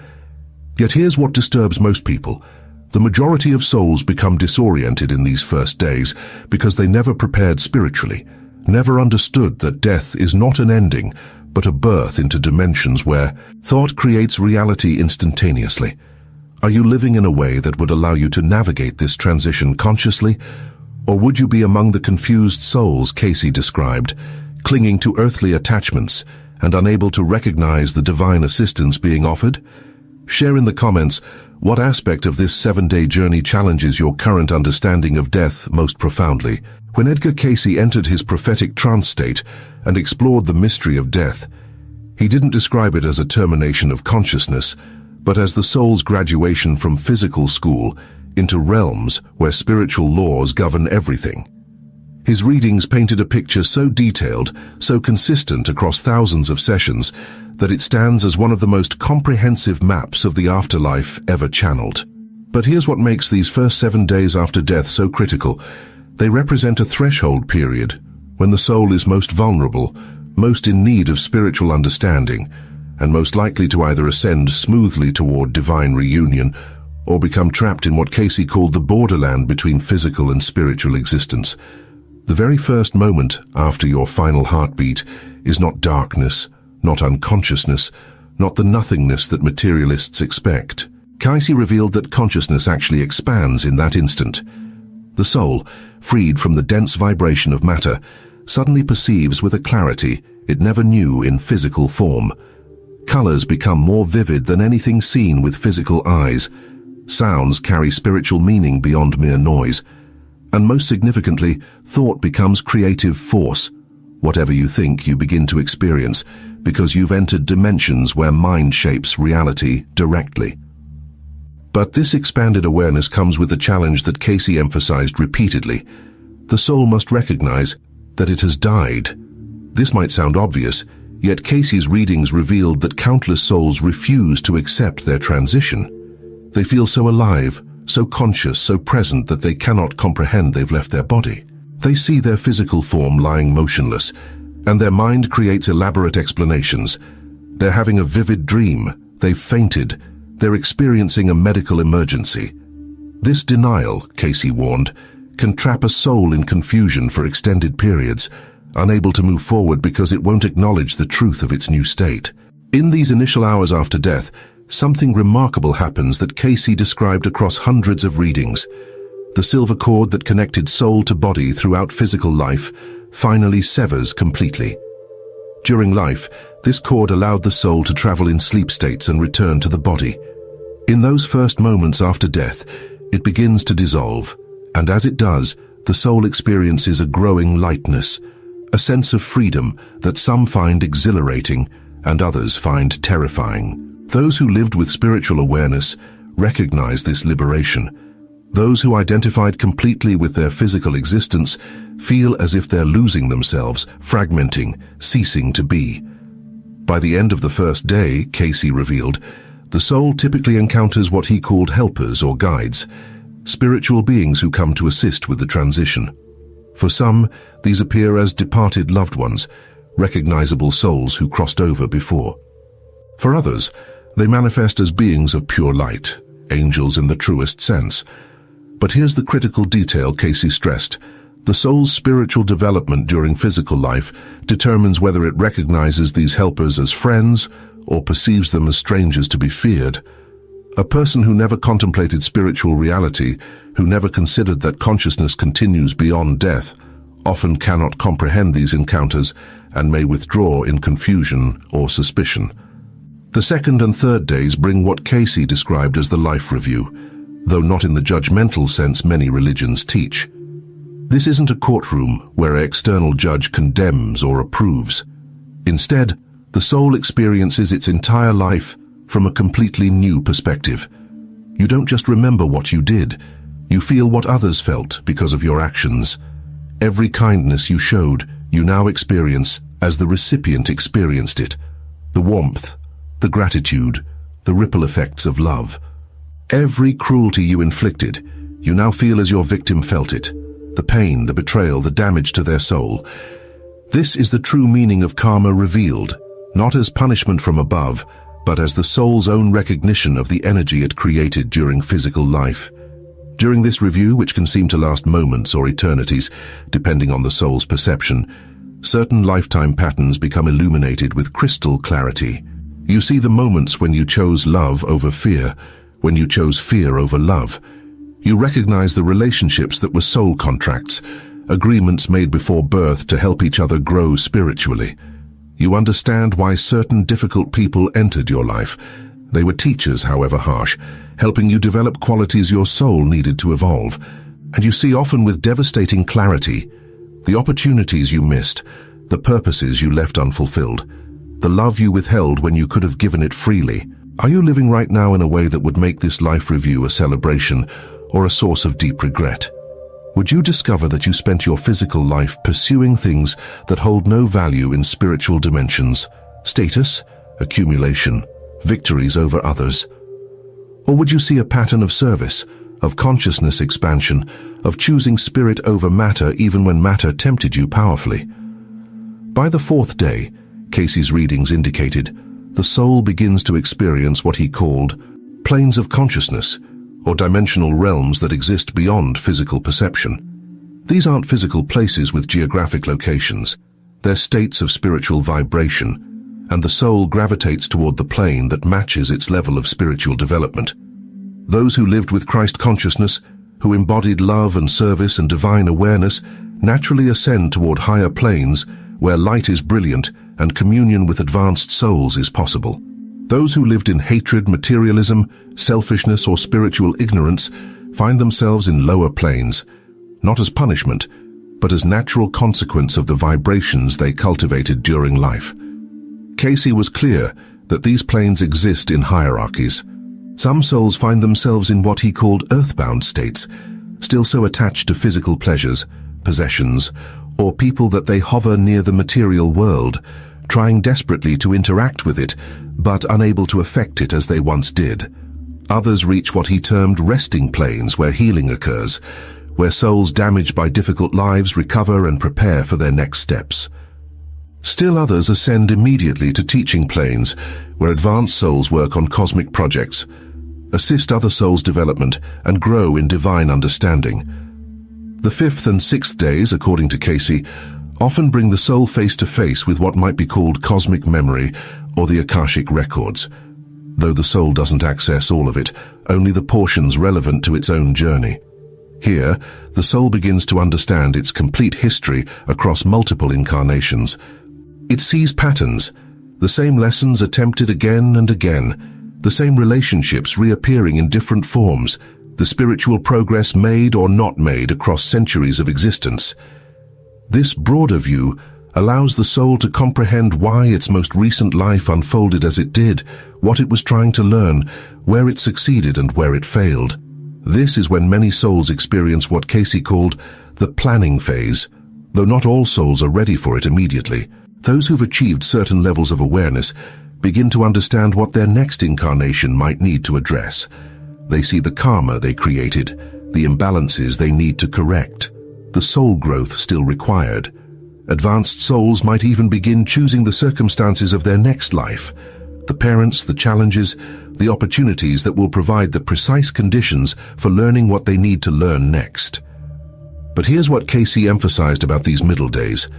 Yet here's what disturbs most people. The majority of souls become disoriented in these first days because they never prepared spiritually, never understood that death is not an ending, but a birth into dimensions where thought creates reality instantaneously. Are you living in a way that would allow you to navigate this transition consciously? Or would you be among the confused souls Cayce described, clinging to earthly attachments and unable to recognize the divine assistance being offered? Share in the comments what aspect of this 7-day journey challenges your current understanding of death most profoundly. When Edgar Cayce entered his prophetic trance state and explored the mystery of death, he didn't describe it as a termination of consciousness, but as the soul's graduation from physical school into realms where spiritual laws govern everything. His readings painted a picture so detailed, so consistent across thousands of sessions, that it stands as one of the most comprehensive maps of the afterlife ever channeled. But here's what makes these first 7 days after death so critical. They represent a threshold period when the soul is most vulnerable, most in need of spiritual understanding, and most likely to either ascend smoothly toward divine reunion or become trapped in what Cayce called the borderland between physical and spiritual existence. The very first moment after your final heartbeat is not darkness, not unconsciousness, not the nothingness that materialists expect. Cayce revealed that consciousness actually expands in that instant. The soul, freed from the dense vibration of matter, suddenly perceives with a clarity it never knew in physical form. Colors become more vivid than anything seen with physical eyes. Sounds carry spiritual meaning beyond mere noise. And most significantly, thought becomes creative force. Whatever you think, you begin to experience, because you've entered dimensions where mind shapes reality directly. But this expanded awareness comes with a challenge that Cayce emphasized repeatedly. The soul must recognize that it has died. This might sound obvious, yet Cayce's readings revealed that countless souls refuse to accept their transition. They feel so alive, so conscious, so present that they cannot comprehend they've left their body. They see their physical form lying motionless, and their mind creates elaborate explanations. They're having a vivid dream, they've fainted, they're experiencing a medical emergency. This denial, Cayce warned, can trap a soul in confusion for extended periods, unable to move forward because it won't acknowledge the truth of its new state. In these initial hours after death, something remarkable happens that Cayce described across hundreds of readings. The silver cord that connected soul to body throughout physical life finally severs completely. During life, this cord allowed the soul to travel in sleep states and return to the body. In those first moments after death, it begins to dissolve, and as it does, the soul experiences a growing lightness, a sense of freedom that some find exhilarating and others find terrifying. Those who lived with spiritual awareness recognize this liberation. Those who identified completely with their physical existence feel as if they're losing themselves, fragmenting, ceasing to be. By the end of the first day, Cayce revealed, the soul typically encounters what he called helpers or guides, spiritual beings who come to assist with the transition. For some, these appear as departed loved ones, recognizable souls who crossed over before. For others, they manifest as beings of pure light, angels in the truest sense. But here's the critical detail Cayce stressed. The soul's spiritual development during physical life determines whether it recognizes these helpers as friends or perceives them as strangers to be feared. A person who never contemplated spiritual reality, who never considered that consciousness continues beyond death, often cannot comprehend these encounters and may withdraw in confusion or suspicion. The second and third days bring what Cayce described as the life review, though not in the judgmental sense many religions teach. This isn't a courtroom where an external judge condemns or approves. Instead, the soul experiences its entire life from a completely new perspective. You don't just remember what you did, you feel what others felt because of your actions. Every kindness you showed, you now experience as the recipient experienced it. The warmth, the gratitude, the ripple effects of love. Every cruelty you inflicted, you now feel as your victim felt it. The pain, the betrayal, the damage to their soul. This is the true meaning of karma revealed, not as punishment from above, but as the soul's own recognition of the energy it created during physical life. During this review, which can seem to last moments or eternities, depending on the soul's perception, certain lifetime patterns become illuminated with crystal clarity. You see the moments when you chose love over fear, when you chose fear over love. You recognize the relationships that were soul contracts, agreements made before birth to help each other grow spiritually. You understand why certain difficult people entered your life. They were teachers, however harsh, helping you develop qualities your soul needed to evolve. And you see often with devastating clarity the opportunities you missed, the purposes you left unfulfilled, the love you withheld when you could have given it freely. Are you living right now in a way that would make this life review a celebration or a source of deep regret? Would you discover that you spent your physical life pursuing things that hold no value in spiritual dimensions, status, accumulation, victories over others? Or would you see a pattern of service, of consciousness expansion, of choosing spirit over matter even when matter tempted you powerfully? By the fourth day, Cayce's readings indicated, the soul begins to experience what he called planes of consciousness, or dimensional realms that exist beyond physical perception. These aren't physical places with geographic locations. They're states of spiritual vibration, and the soul gravitates toward the plane that matches its level of spiritual development. Those who lived with Christ consciousness, who embodied love and service and divine awareness, naturally ascend toward higher planes where light is brilliant and communion with advanced souls is possible. Those who lived in hatred, materialism, selfishness, or spiritual ignorance find themselves in lower planes, not as punishment, but as natural consequence of the vibrations they cultivated during life. Cayce was clear that these planes exist in hierarchies. Some souls find themselves in what he called earthbound states, still so attached to physical pleasures, possessions, or people that they hover near the material world, trying desperately to interact with it, but unable to affect it as they once did. Others reach what he termed resting planes, where healing occurs, where souls damaged by difficult lives recover and prepare for their next steps. Still others ascend immediately to teaching planes, where advanced souls work on cosmic projects, assist other souls' development, and grow in divine understanding. The fifth and sixth days, according to Cayce, often bring the soul face to face with what might be called cosmic memory or the Akashic records. Though the soul doesn't access all of it, only the portions relevant to its own journey. Here, the soul begins to understand its complete history across multiple incarnations. It sees patterns, the same lessons attempted again and again, the same relationships reappearing in different forms, the spiritual progress made or not made across centuries of existence. This broader view allows the soul to comprehend why its most recent life unfolded as it did, what it was trying to learn, where it succeeded and where it failed. This is when many souls experience what Cayce called the planning phase, though not all souls are ready for it immediately. Those who've achieved certain levels of awareness begin to understand what their next incarnation might need to address. They see the karma they created, the imbalances they need to correct, the soul growth still required. Advanced souls might even begin choosing the circumstances of their next life, the parents, the challenges, the opportunities that will provide the precise conditions for learning what they need to learn next. But here's what Cayce emphasized about these middle days.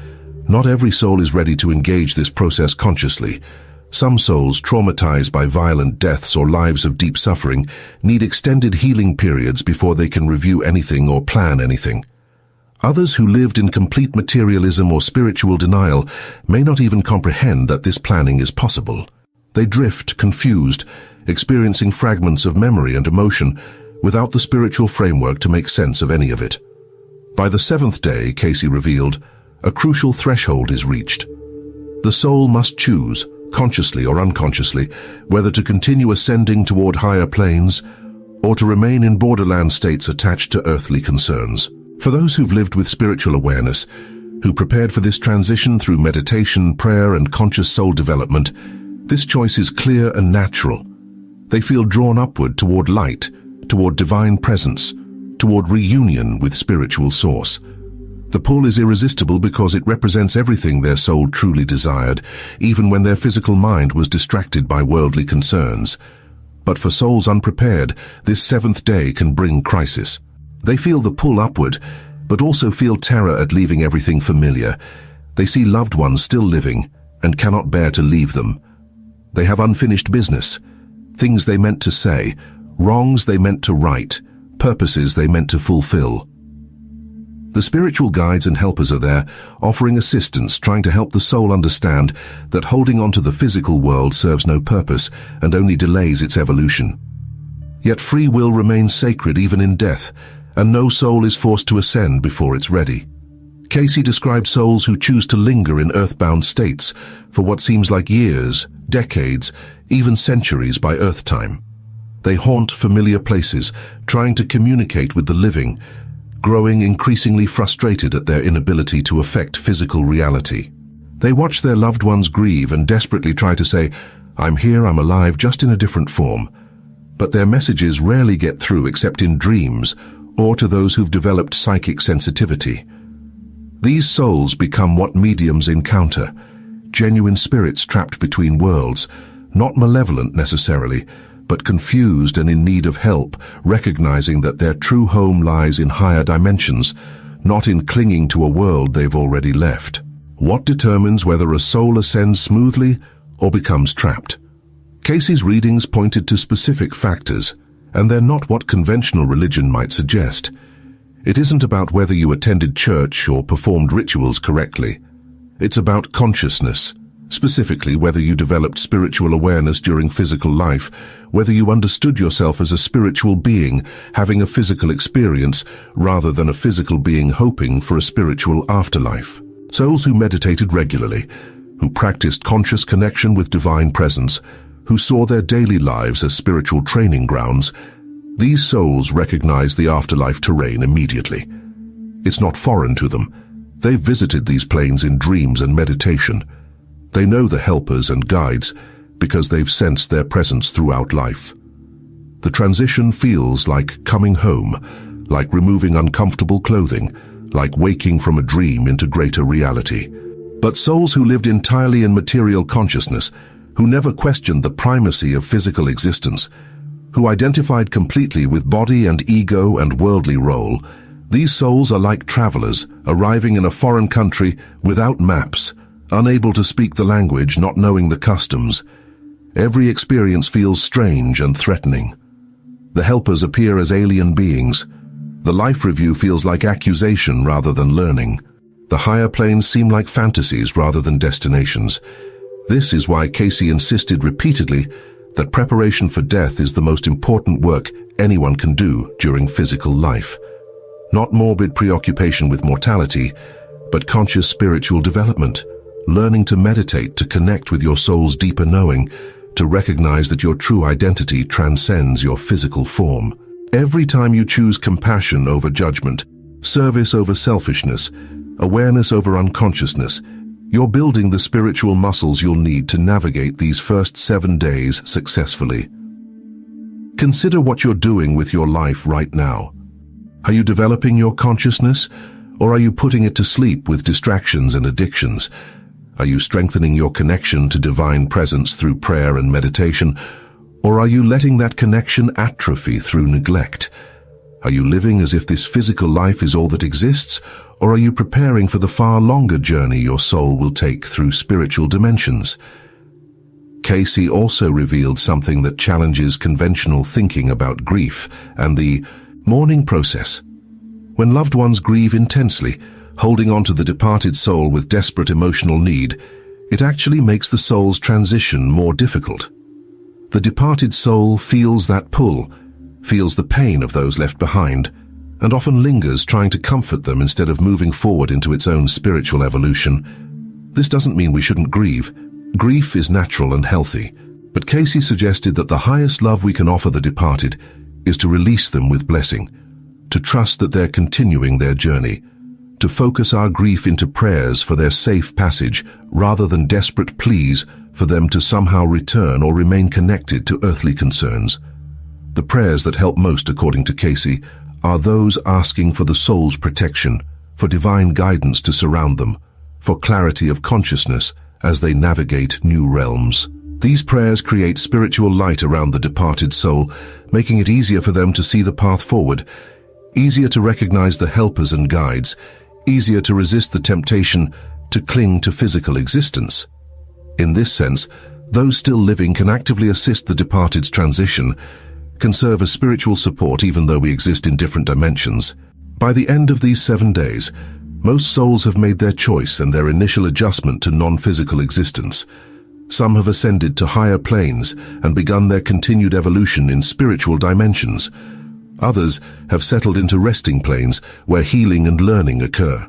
Not every soul is ready to engage this process consciously. Some souls, traumatized by violent deaths or lives of deep suffering, need extended healing periods before they can review anything or plan anything. Others who lived in complete materialism or spiritual denial may not even comprehend that this planning is possible. They drift, confused, experiencing fragments of memory and emotion without the spiritual framework to make sense of any of it. By the seventh day, Cayce revealed, a crucial threshold is reached. The soul must choose, consciously or unconsciously, whether to continue ascending toward higher planes or to remain in borderland states attached to earthly concerns. For those who've lived with spiritual awareness, who prepared for this transition through meditation, prayer, and conscious soul development, this choice is clear and natural. They feel drawn upward toward light, toward divine presence, toward reunion with spiritual source. The pull is irresistible because it represents everything their soul truly desired, even when their physical mind was distracted by worldly concerns. But for souls unprepared, this seventh day can bring crisis. They feel the pull upward, but also feel terror at leaving everything familiar. They see loved ones still living and cannot bear to leave them. They have unfinished business, things they meant to say, wrongs they meant to right, purposes they meant to fulfill. The spiritual guides and helpers are there, offering assistance, trying to help the soul understand that holding on to the physical world serves no purpose and only delays its evolution. Yet free will remains sacred even in death, and no soul is forced to ascend before it's ready. Cayce described souls who choose to linger in earthbound states for what seems like years, decades, even centuries by Earth time. They haunt familiar places, trying to communicate with the living, growing increasingly frustrated at their inability to affect physical reality. They watch their loved ones grieve and desperately try to say, "I'm here, I'm alive, just in a different form." But their messages rarely get through except in dreams or to those who've developed psychic sensitivity. These souls become what mediums encounter, genuine spirits trapped between worlds, not malevolent necessarily, but confused and in need of help, recognizing that their true home lies in higher dimensions, not in clinging to a world they've already left. What determines whether a soul ascends smoothly or becomes trapped? Cayce's readings pointed to specific factors, and they're not what conventional religion might suggest. It isn't about whether you attended church or performed rituals correctly. It's about consciousness, specifically whether you developed spiritual awareness during physical life, whether you understood yourself as a spiritual being having a physical experience rather than a physical being hoping for a spiritual afterlife. Souls who meditated regularly, who practiced conscious connection with divine presence, who saw their daily lives as spiritual training grounds, these souls recognize the afterlife terrain immediately. It's not foreign to them. They've visited these planes in dreams and meditation. They know the helpers and guides because they've sensed their presence throughout life. The transition feels like coming home, like removing uncomfortable clothing, like waking from a dream into greater reality. But souls who lived entirely in material consciousness, who never questioned the primacy of physical existence, who identified completely with body and ego and worldly role, these souls are like travelers arriving in a foreign country without maps, unable to speak the language, not knowing the customs. Every experience feels strange and threatening. The helpers appear as alien beings. The life review feels like accusation rather than learning. The higher planes seem like fantasies rather than destinations. This is why Cayce insisted repeatedly that preparation for death is the most important work anyone can do during physical life. Not morbid preoccupation with mortality, but conscious spiritual development, learning to meditate, to connect with your soul's deeper knowing, to recognize that your true identity transcends your physical form. Every time you choose compassion over judgment, service over selfishness, awareness over unconsciousness, you're building the spiritual muscles you'll need to navigate these first 7 days successfully. Consider what you're doing with your life right now. Are you developing your consciousness, or are you putting it to sleep with distractions and addictions? Are you strengthening your connection to divine presence through prayer and meditation, or are you letting that connection atrophy through neglect? Are you living as if this physical life is all that exists, or are you preparing for the far longer journey your soul will take through spiritual dimensions? Cayce also revealed something that challenges conventional thinking about grief and the mourning process. When loved ones grieve intensely, holding on to the departed soul with desperate emotional need, it actually makes the soul's transition more difficult. The departed soul feels that pull, feels the pain of those left behind, and often lingers trying to comfort them instead of moving forward into its own spiritual evolution. This doesn't mean we shouldn't grieve. Grief is natural and healthy, but Cayce suggested that the highest love we can offer the departed is to release them with blessing, to trust that they're continuing their journey, to focus our grief into prayers for their safe passage rather than desperate pleas for them to somehow return or remain connected to earthly concerns. The prayers that help most, according to Cayce, are those asking for the soul's protection, for divine guidance to surround them, for clarity of consciousness as they navigate new realms. These prayers create spiritual light around the departed soul, making it easier for them to see the path forward, easier to recognize the helpers and guides, easier to resist the temptation to cling to physical existence. In this sense, those still living can actively assist the departed's transition, can serve as spiritual support even though we exist in different dimensions. By the end of these 7 days, most souls have made their choice and their initial adjustment to non-physical existence. Some have ascended to higher planes and begun their continued evolution in spiritual dimensions. Others have settled into resting planes where healing and learning occur.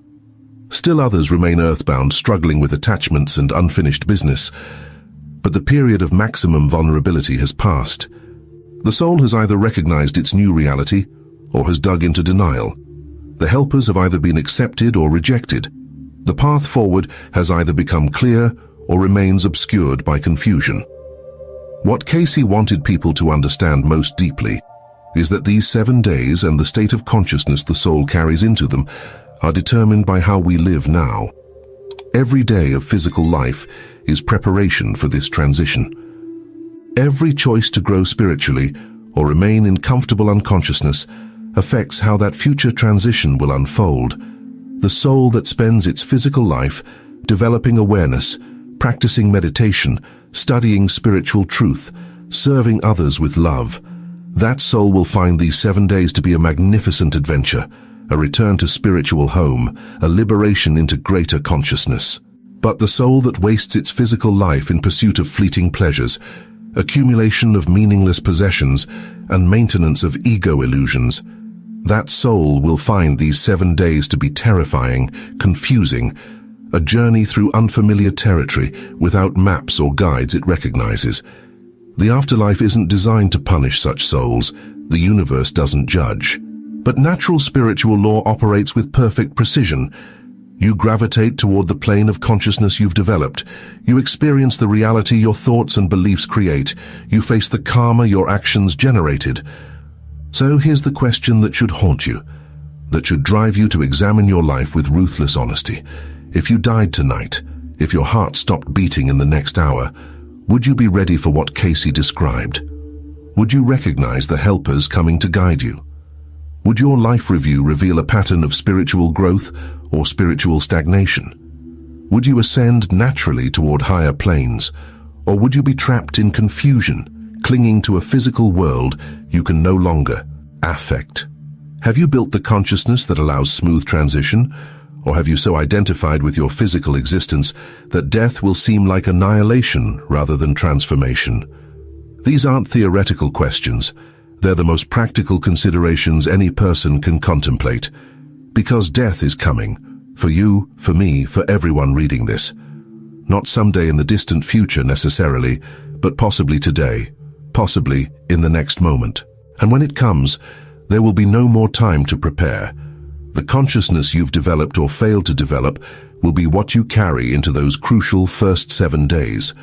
Still others remain earthbound, struggling with attachments and unfinished business. But the period of maximum vulnerability has passed. The soul has either recognized its new reality or has dug into denial. The helpers have either been accepted or rejected. The path forward has either become clear or remains obscured by confusion. What Cayce wanted people to understand most deeply is that these 7 days and the state of consciousness the soul carries into them are determined by how we live now. Every day of physical life is preparation for this transition. Every choice to grow spiritually or remain in comfortable unconsciousness affects how that future transition will unfold. The soul that spends its physical life developing awareness, practicing meditation, studying spiritual truth, serving others with love, that soul will find these 7 days to be a magnificent adventure, a return to spiritual home, a liberation into greater consciousness. But the soul that wastes its physical life in pursuit of fleeting pleasures, accumulation of meaningless possessions, and maintenance of ego illusions, that soul will find these 7 days to be terrifying, confusing, a journey through unfamiliar territory without maps or guides it recognizes. The afterlife isn't designed to punish such souls. The universe doesn't judge. But natural spiritual law operates with perfect precision. You gravitate toward the plane of consciousness you've developed. You experience the reality your thoughts and beliefs create. You face the karma your actions generated. So here's the question that should haunt you, that should drive you to examine your life with ruthless honesty. If you died tonight, if your heart stopped beating in the next hour, would you be ready for what Cayce described? Would you recognize the helpers coming to guide you? Would your life review reveal a pattern of spiritual growth or spiritual stagnation? Would you ascend naturally toward higher planes, or would you be trapped in confusion, clinging to a physical world you can no longer affect? Have you built the consciousness that allows smooth transition, or have you so identified with your physical existence that death will seem like annihilation rather than transformation? These aren't theoretical questions. They're the most practical considerations any person can contemplate. Because death is coming, for you, for me, for everyone reading this. Not someday in the distant future necessarily, but possibly today, possibly in the next moment. And when it comes, there will be no more time to prepare. The consciousness you've developed or failed to develop will be what you carry into those crucial first 7 days.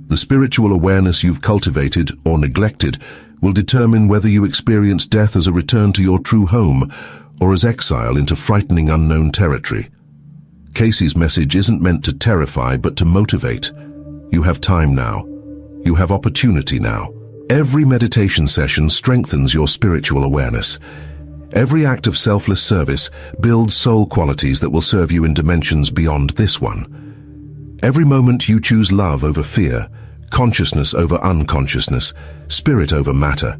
The spiritual awareness you've cultivated or neglected will determine whether you experience death as a return to your true home or as exile into frightening unknown territory. Cayce's message isn't meant to terrify but to motivate. You have time now. You have opportunity now. Every meditation session strengthens your spiritual awareness. Every act of selfless service builds soul qualities that will serve you in dimensions beyond this one. Every moment you choose love over fear, consciousness over unconsciousness, spirit over matter.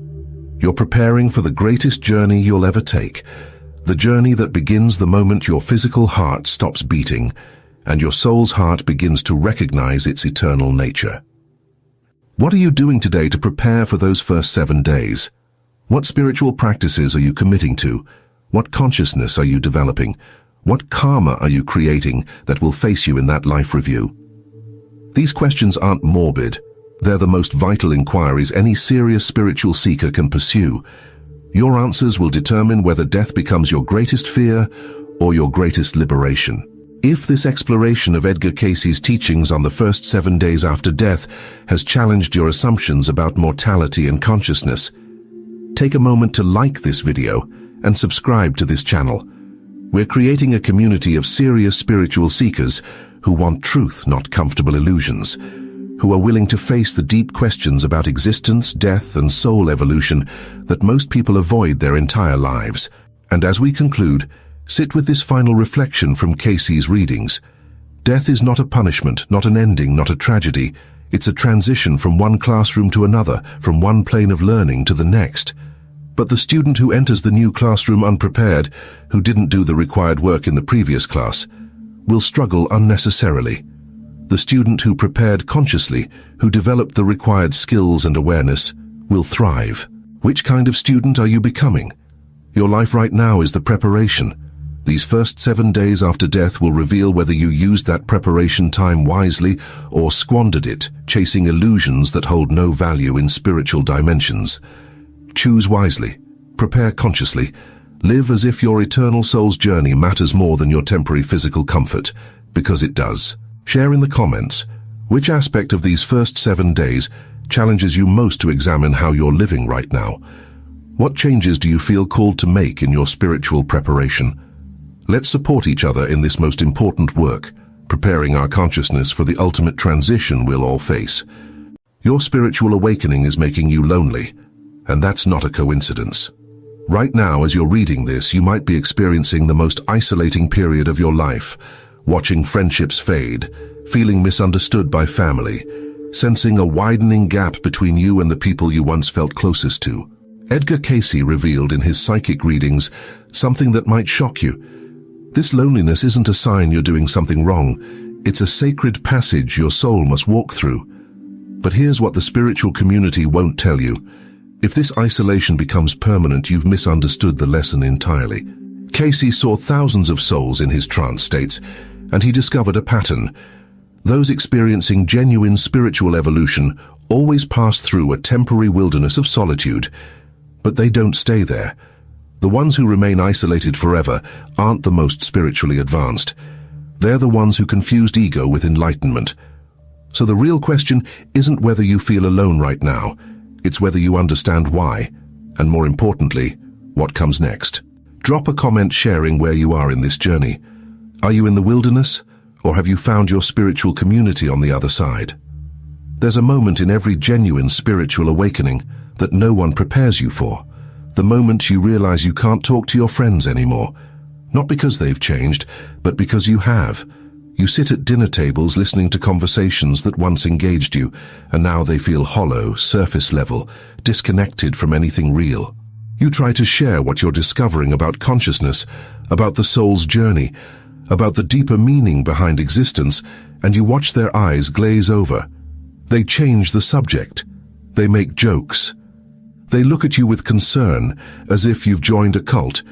You're preparing for the greatest journey you'll ever take, The journey that begins the moment your physical heart stops beating and your soul's heart begins to recognize its eternal nature. What are you doing today to prepare for those first 7 days? What spiritual practices are you committing to? What consciousness are you developing? What karma are you creating that will face you in that life review? These questions aren't morbid. They're the most vital inquiries any serious spiritual seeker can pursue. Your answers will determine whether death becomes your greatest fear or your greatest liberation. If this exploration of Edgar Cayce's teachings on the first 7 days after death has challenged your assumptions about mortality and consciousness, take a moment to like this video and subscribe to this channel. We're creating a community of serious spiritual seekers who want truth, not comfortable illusions, who are willing to face the deep questions about existence, death, and soul evolution that most people avoid their entire lives. And as we conclude, sit with this final reflection from Cayce's readings. Death is not a punishment, not an ending, not a tragedy. It's a transition from one classroom to another, from one plane of learning to the next. But the student who enters the new classroom unprepared, who didn't do the required work in the previous class, will struggle unnecessarily. The student who prepared consciously, who developed the required skills and awareness, will thrive. Which kind of student are you becoming? Your life right now is the preparation. These first 7 days after death will reveal whether you used that preparation time wisely or squandered it, chasing illusions that hold no value in spiritual dimensions. Choose wisely, prepare consciously, live as if your eternal soul's journey matters more than your temporary physical comfort, because it does. Share in the comments which aspect of these first 7 days challenges you most to examine how you're living right now. What changes do you feel called to make in your spiritual preparation? Let's support each other in this most important work, preparing our consciousness for the ultimate transition we'll all face. Your spiritual awakening is making you lonely, and that's not a coincidence. Right now, as you're reading this, you might be experiencing the most isolating period of your life, watching friendships fade, feeling misunderstood by family, sensing a widening gap between you and the people you once felt closest to. Edgar Cayce revealed in his psychic readings something that might shock you. This loneliness isn't a sign you're doing something wrong. It's a sacred passage your soul must walk through. But here's what the spiritual community won't tell you. If this isolation becomes permanent, you've misunderstood the lesson entirely. Cayce saw thousands of souls in his trance states, and he discovered a pattern. Those experiencing genuine spiritual evolution always pass through a temporary wilderness of solitude. But they don't stay there. The ones who remain isolated forever aren't the most spiritually advanced. They're the ones who confused ego with enlightenment. So the real question isn't whether you feel alone right now. It's whether you understand why, and more importantly, what comes next. Drop a comment sharing where you are in this journey. Are you in the wilderness, or have you found your spiritual community on the other side? There's a moment in every genuine spiritual awakening that no one prepares you for. The moment you realize you can't talk to your friends anymore. Not because they've changed, but because you have. You sit at dinner tables listening to conversations that once engaged you, and now they feel hollow, surface level, disconnected from anything real. You try to share what you're discovering about consciousness, about the soul's journey, about the deeper meaning behind existence, and you watch their eyes glaze over. They change the subject. They make jokes. They look at you with concern, as if you've joined a cult,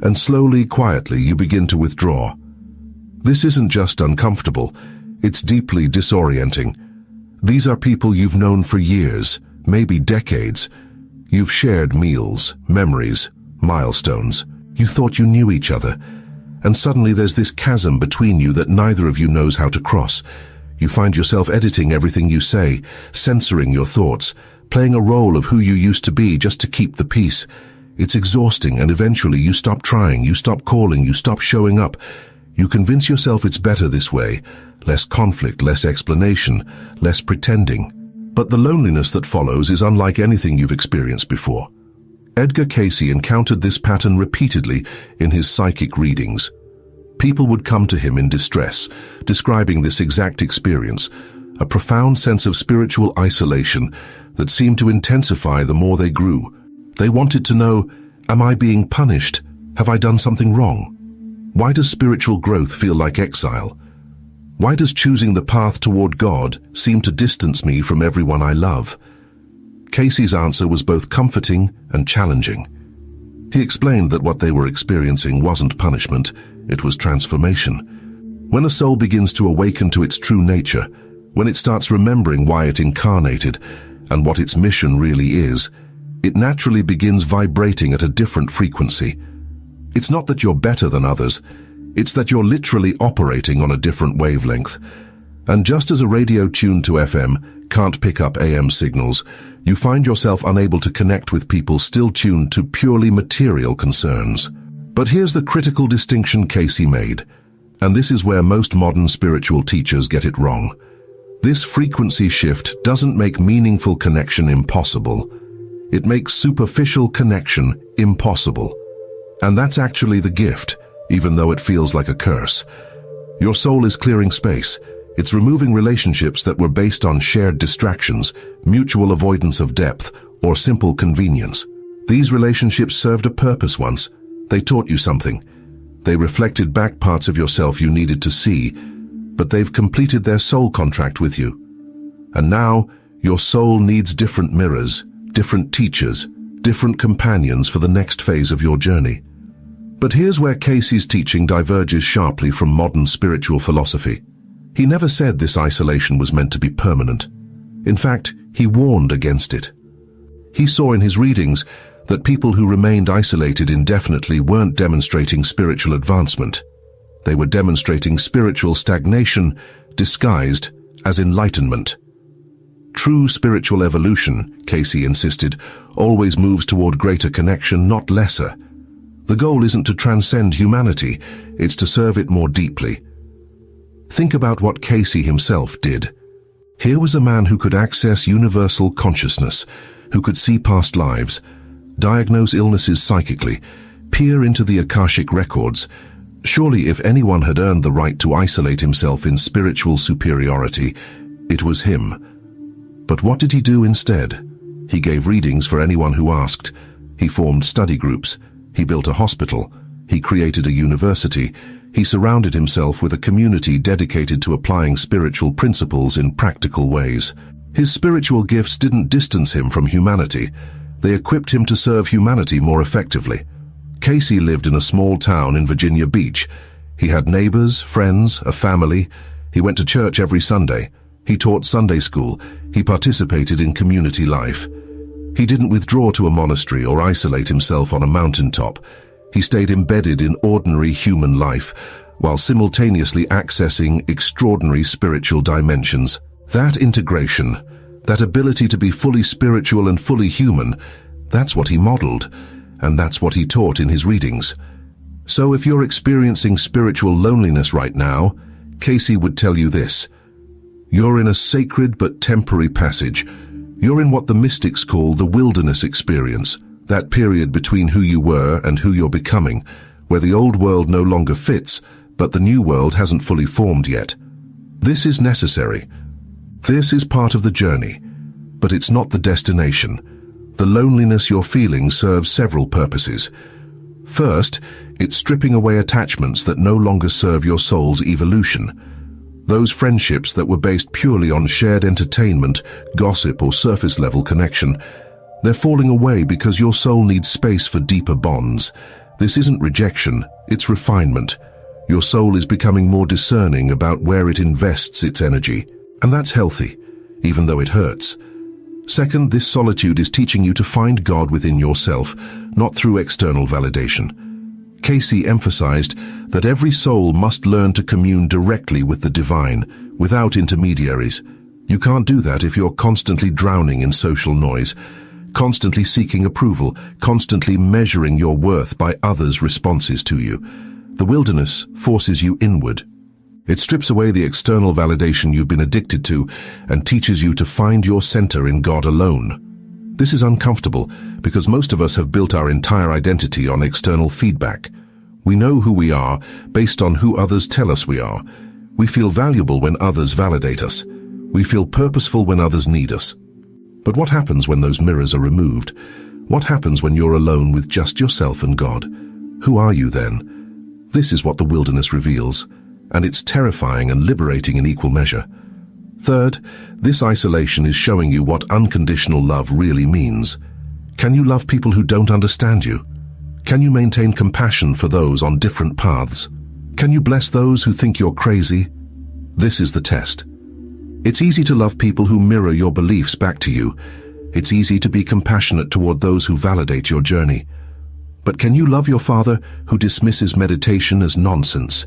and slowly, quietly, you begin to withdraw. This isn't just uncomfortable, it's deeply disorienting. These are people you've known for years, maybe decades. You've shared meals, memories, milestones. You thought you knew each other, and suddenly there's this chasm between you that neither of you knows how to cross. You find yourself editing everything you say, censoring your thoughts, playing a role of who you used to be just to keep the peace. It's exhausting, and eventually you stop trying, you stop calling, you stop showing up. You convince yourself it's better this way, less conflict, less explanation, less pretending. But the loneliness that follows is unlike anything you've experienced before. Edgar Cayce encountered this pattern repeatedly in his psychic readings. People would come to him in distress, describing this exact experience, a profound sense of spiritual isolation that seemed to intensify the more they grew. They wanted to know, am I being punished? Have I done something wrong? Why does spiritual growth feel like exile? Why does choosing the path toward God seem to distance me from everyone I love? Cayce's answer was both comforting and challenging. He explained that what they were experiencing wasn't punishment, it was transformation. When a soul begins to awaken to its true nature, when it starts remembering why it incarnated and what its mission really is, it naturally begins vibrating at a different frequency. It's not that you're better than others, it's that you're literally operating on a different wavelength. And just as a radio tuned to FM can't pick up AM signals, you find yourself unable to connect with people still tuned to purely material concerns. But here's the critical distinction Cayce made, and this is where most modern spiritual teachers get it wrong. This frequency shift doesn't make meaningful connection impossible. It makes superficial connection impossible. And that's actually the gift, even though it feels like a curse. Your soul is clearing space. It's removing relationships that were based on shared distractions, mutual avoidance of depth, or simple convenience. These relationships served a purpose once. They taught you something. They reflected back parts of yourself you needed to see, but they've completed their soul contract with you. And now, your soul needs different mirrors, different teachers, different companions for the next phase of your journey. But here's where Cayce's teaching diverges sharply from modern spiritual philosophy. He never said this isolation was meant to be permanent. In fact, he warned against it. He saw in his readings that people who remained isolated indefinitely weren't demonstrating spiritual advancement. They were demonstrating spiritual stagnation disguised as enlightenment. True spiritual evolution, Cayce insisted, always moves toward greater connection, not lesser. The goal isn't to transcend humanity, it's to serve it more deeply. Think about what Cayce himself did. Here was a man who could access universal consciousness, who could see past lives, diagnose illnesses psychically, peer into the Akashic records. Surely if anyone had earned the right to isolate himself in spiritual superiority, it was him. But what did he do instead? He gave readings for anyone who asked. He formed study groups. He built a hospital. He created a university. He surrounded himself with a community dedicated to applying spiritual principles in practical ways. His spiritual gifts didn't distance him from humanity. They equipped him to serve humanity more effectively. Cayce lived in a small town in Virginia Beach. He had neighbors, friends, a family. He went to church every Sunday. He taught Sunday school. He participated in community life. He didn't withdraw to a monastery or isolate himself on a mountaintop. He stayed embedded in ordinary human life, while simultaneously accessing extraordinary spiritual dimensions. That integration, that ability to be fully spiritual and fully human, that's what he modeled, and that's what he taught in his readings. So if you're experiencing spiritual loneliness right now, Cayce would tell you this. You're in a sacred but temporary passage. You're in what the mystics call the wilderness experience, that period between who you were and who you're becoming, where the old world no longer fits, but the new world hasn't fully formed yet. This is necessary. This is part of the journey, but it's not the destination. The loneliness you're feeling serves several purposes. First, it's stripping away attachments that no longer serve your soul's evolution. Those friendships that were based purely on shared entertainment, gossip, or surface-level connection, they're falling away because your soul needs space for deeper bonds. This isn't rejection, it's refinement. Your soul is becoming more discerning about where it invests its energy, and that's healthy, even though it hurts. Second, this solitude is teaching you to find God within yourself, not through external validation. Cayce emphasized that every soul must learn to commune directly with the divine, without intermediaries. You can't do that if you're constantly drowning in social noise, constantly seeking approval, constantly measuring your worth by others' responses to you. The wilderness forces you inward. It strips away the external validation you've been addicted to and teaches you to find your center in God alone. This is uncomfortable because most of us have built our entire identity on external feedback. We know who we are based on who others tell us we are. We feel valuable when others validate us. We feel purposeful when others need us. But what happens when those mirrors are removed? What happens when you're alone with just yourself and God? Who are you then? This is what the wilderness reveals, and it's terrifying and liberating in equal measure. Third, this isolation is showing you what unconditional love really means. Can you love people who don't understand you? Can you maintain compassion for those on different paths? Can you bless those who think you're crazy? This is the test. It's easy to love people who mirror your beliefs back to you. It's easy to be compassionate toward those who validate your journey. But can you love your father who dismisses meditation as nonsense?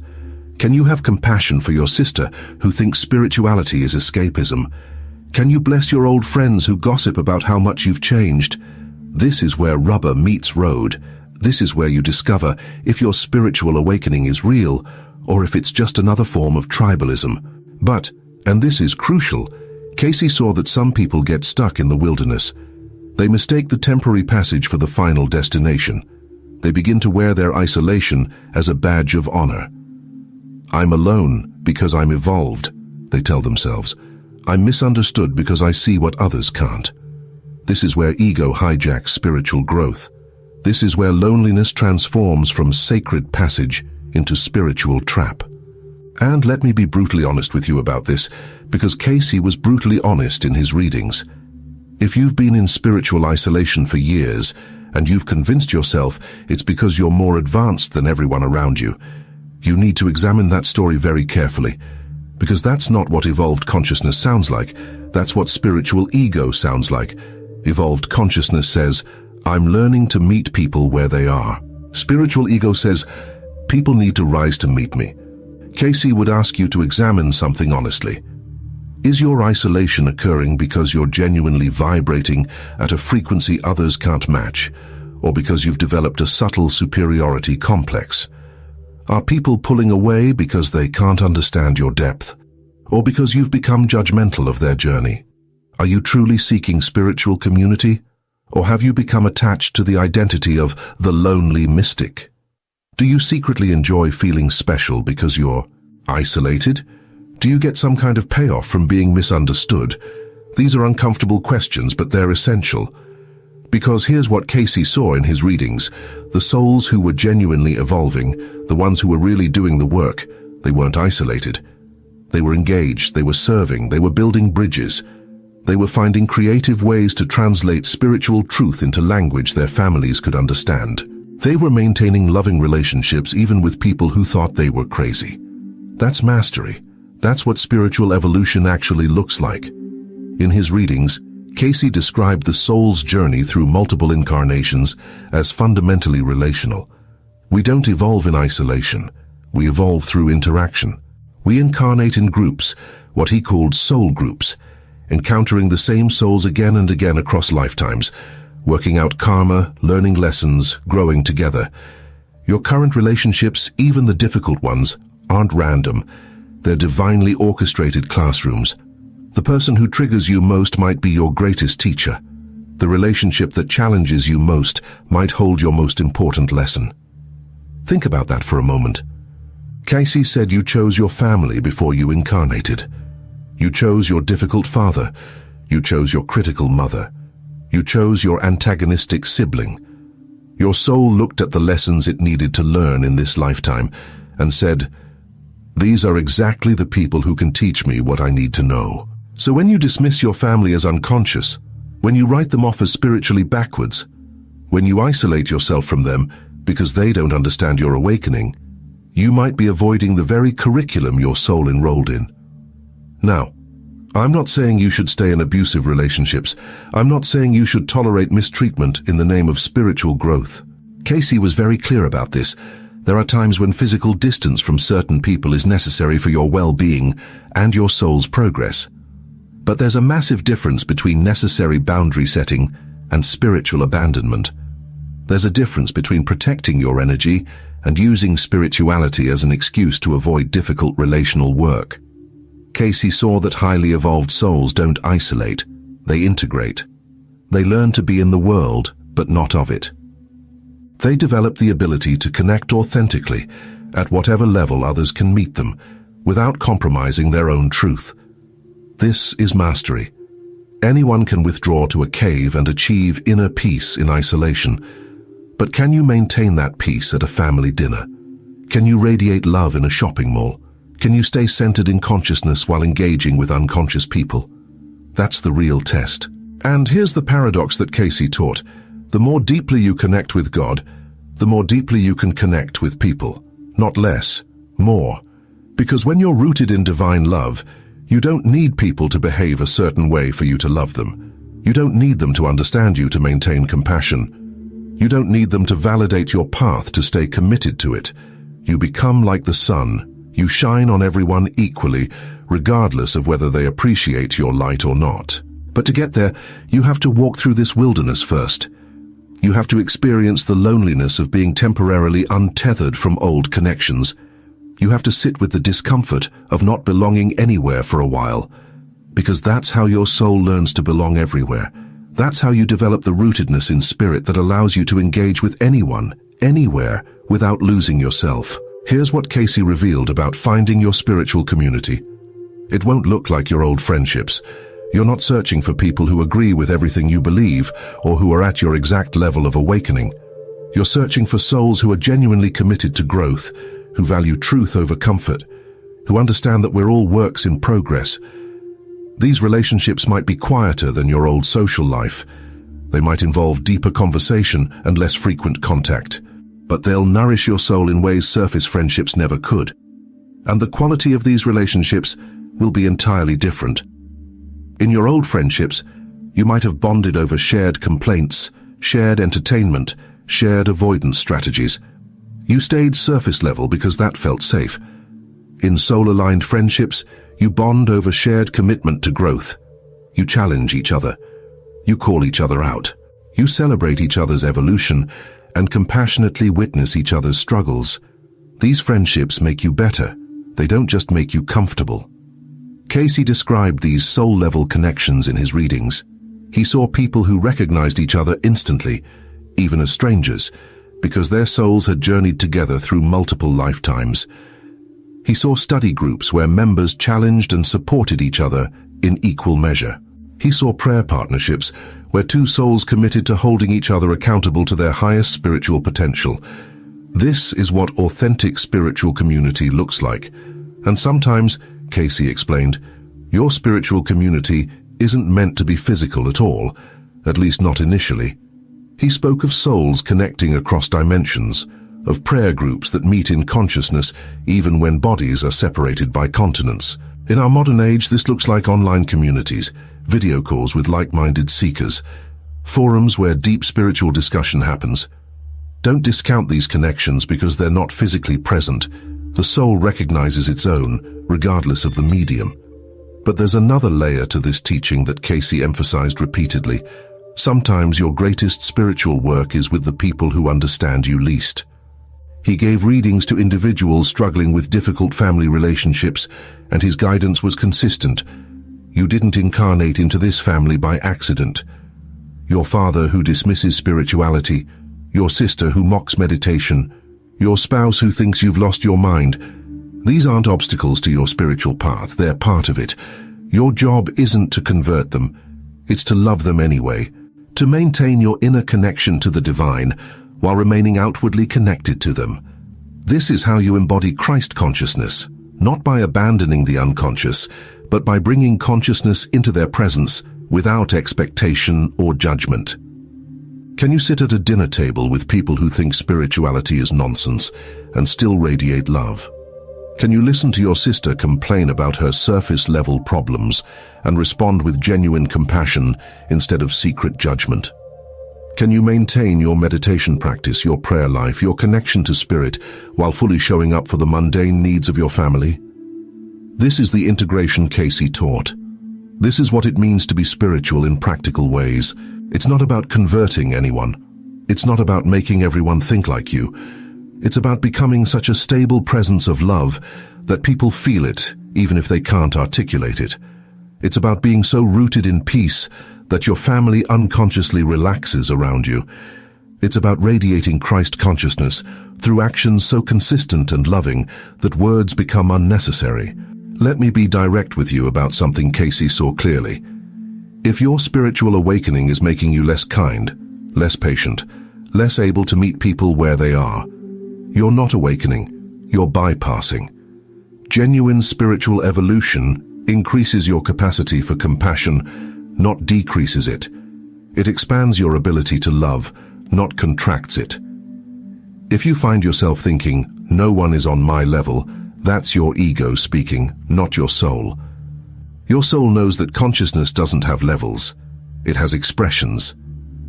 Can you have compassion for your sister who thinks spirituality is escapism? Can you bless your old friends who gossip about how much you've changed? This is where rubber meets road. This is where you discover if your spiritual awakening is real or if it's just another form of tribalism. But, and this is crucial, Cayce saw that some people get stuck in the wilderness. They mistake the temporary passage for the final destination. They begin to wear their isolation as a badge of honor. I'm alone because I'm evolved, they tell themselves. I'm misunderstood because I see what others can't. This is where ego hijacks spiritual growth. This is where loneliness transforms from sacred passage into spiritual trap. And let me be brutally honest with you about this, because Cayce was brutally honest in his readings. If you've been in spiritual isolation for years, and you've convinced yourself it's because you're more advanced than everyone around you, you need to examine that story very carefully, because that's not what evolved consciousness sounds like. That's what spiritual ego sounds like. Evolved consciousness says, I'm learning to meet people where they are. Spiritual ego says, people need to rise to meet me. Cayce would ask you to examine something honestly. Is your isolation occurring because you're genuinely vibrating at a frequency others can't match, or because you've developed a subtle superiority complex? Are people pulling away because they can't understand your depth, or because you've become judgmental of their journey? Are you truly seeking spiritual community, or have you become attached to the identity of the lonely mystic? Do you secretly enjoy feeling special because you're isolated? Do you get some kind of payoff from being misunderstood? These are uncomfortable questions, but they're essential. Because here's what Cayce saw in his readings. The souls who were genuinely evolving, the ones who were really doing the work, they weren't isolated. They were engaged, they were serving, they were building bridges. They were finding creative ways to translate spiritual truth into language their families could understand. They were maintaining loving relationships even with people who thought they were crazy. That's mastery. That's what spiritual evolution actually looks like. In his readings, Cayce described the soul's journey through multiple incarnations as fundamentally relational. We don't evolve in isolation. We evolve through interaction. We incarnate in groups, what he called soul groups, encountering the same souls again and again across lifetimes, working out karma, learning lessons, growing together. Your current relationships, even the difficult ones, aren't random. They're divinely orchestrated classrooms. The person who triggers you most might be your greatest teacher. The relationship that challenges you most might hold your most important lesson. Think about that for a moment. Cayce said you chose your family before you incarnated. You chose your difficult father. You chose your critical mother. You chose your antagonistic sibling. Your soul looked at the lessons it needed to learn in this lifetime and said, these are exactly the people who can teach me what I need to know. So when you dismiss your family as unconscious, when you write them off as spiritually backwards, when you isolate yourself from them because they don't understand your awakening, you might be avoiding the very curriculum your soul enrolled in. Now, I'm not saying you should stay in abusive relationships. I'm not saying you should tolerate mistreatment in the name of spiritual growth. Cayce was very clear about this. There are times when physical distance from certain people is necessary for your well-being and your soul's progress. But there's a massive difference between necessary boundary setting and spiritual abandonment. There's a difference between protecting your energy and using spirituality as an excuse to avoid difficult relational work. Cayce saw that highly evolved souls don't isolate, they integrate. They learn to be in the world, but not of it. They develop the ability to connect authentically at whatever level others can meet them, without compromising their own truth. This is mastery. Anyone can withdraw to a cave and achieve inner peace in isolation. But can you maintain that peace at a family dinner? Can you radiate love in a shopping mall? Can you stay centered in consciousness while engaging with unconscious people? That's the real test. And here's the paradox that Cayce taught. The more deeply you connect with God, the more deeply you can connect with people. Not less, more. Because when you're rooted in divine love, you don't need people to behave a certain way for you to love them. You don't need them to understand you to maintain compassion. You don't need them to validate your path to stay committed to it. You become like the sun. You shine on everyone equally, regardless of whether they appreciate your light or not. But to get there, you have to walk through this wilderness first. You have to experience the loneliness of being temporarily untethered from old connections. You have to sit with the discomfort of not belonging anywhere for a while, because that's how your soul learns to belong everywhere. That's how you develop the rootedness in spirit that allows you to engage with anyone, anywhere, without losing yourself. Here's what Cayce revealed about finding your spiritual community. It won't look like your old friendships. You're not searching for people who agree with everything you believe or who are at your exact level of awakening. You're searching for souls who are genuinely committed to growth, who value truth over comfort, who understand that we're all works in progress. These relationships might be quieter than your old social life. They might involve deeper conversation and less frequent contact, but they'll nourish your soul in ways surface friendships never could. And the quality of these relationships will be entirely different. In your old friendships, you might have bonded over shared complaints, shared entertainment, shared avoidance strategies. You stayed surface level because that felt safe. In soul-aligned friendships, you bond over shared commitment to growth. You challenge each other. You call each other out. You celebrate each other's evolution and compassionately witness each other's struggles. These friendships make you better. They don't just make you comfortable. Cayce described these soul-level connections in his readings. He saw people who recognized each other instantly, even as strangers, because their souls had journeyed together through multiple lifetimes. He saw study groups where members challenged and supported each other in equal measure. He saw prayer partnerships where two souls committed to holding each other accountable to their highest spiritual potential. This is what authentic spiritual community looks like. And sometimes, Cayce explained, your spiritual community isn't meant to be physical at all, at least not initially. He spoke of souls connecting across dimensions, of prayer groups that meet in consciousness even when bodies are separated by continents. In our modern age, this looks like online communities, video calls with like-minded seekers, forums where deep spiritual discussion happens. Don't discount these connections because they're not physically present. The soul recognizes its own, regardless of the medium. But there's another layer to this teaching that Cayce emphasized repeatedly. Sometimes your greatest spiritual work is with the people who understand you least. He gave readings to individuals struggling with difficult family relationships, and his guidance was consistent. You didn't incarnate into this family by accident. Your father who dismisses spirituality, your sister who mocks meditation, your spouse who thinks you've lost your mind. These aren't obstacles to your spiritual path, they're part of it. Your job isn't to convert them, it's to love them anyway, to maintain your inner connection to the divine while remaining outwardly connected to them. This is how you embody Christ consciousness, not by abandoning the unconscious, but by bringing consciousness into their presence without expectation or judgment. Can you sit at a dinner table with people who think spirituality is nonsense and still radiate love? Can you listen to your sister complain about her surface-level problems and respond with genuine compassion instead of secret judgment? Can you maintain your meditation practice, your prayer life, your connection to spirit, while fully showing up for the mundane needs of your family? This is the integration Cayce taught. This is what it means to be spiritual in practical ways. It's not about converting anyone. It's not about making everyone think like you. It's about becoming such a stable presence of love that people feel it, even if they can't articulate it. It's about being so rooted in peace that your family unconsciously relaxes around you. It's about radiating Christ consciousness through actions so consistent and loving that words become unnecessary. Let me be direct with you about something Cayce saw clearly. If your spiritual awakening is making you less kind, less patient, less able to meet people where they are. You're not awakening, you're bypassing. Genuine spiritual evolution increases your capacity for compassion, not decreases it. It expands your ability to love, not contracts it. If you find yourself thinking, "No one is on my level," that's your ego speaking, not your soul. Your soul knows that consciousness doesn't have levels. It has expressions.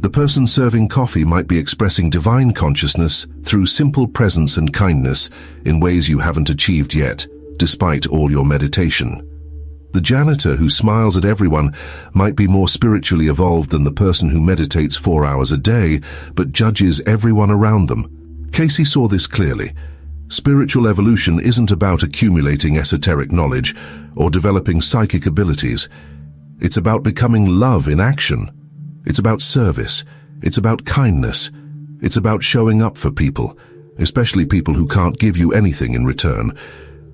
The person serving coffee might be expressing divine consciousness through simple presence and kindness in ways you haven't achieved yet, despite all your meditation. The janitor who smiles at everyone might be more spiritually evolved than the person who meditates 4 hours a day, but judges everyone around them. Cayce saw this clearly. Spiritual evolution isn't about accumulating esoteric knowledge or developing psychic abilities. It's about becoming love in action. It's about service. It's about kindness. It's about showing up for people, especially people who can't give you anything in return.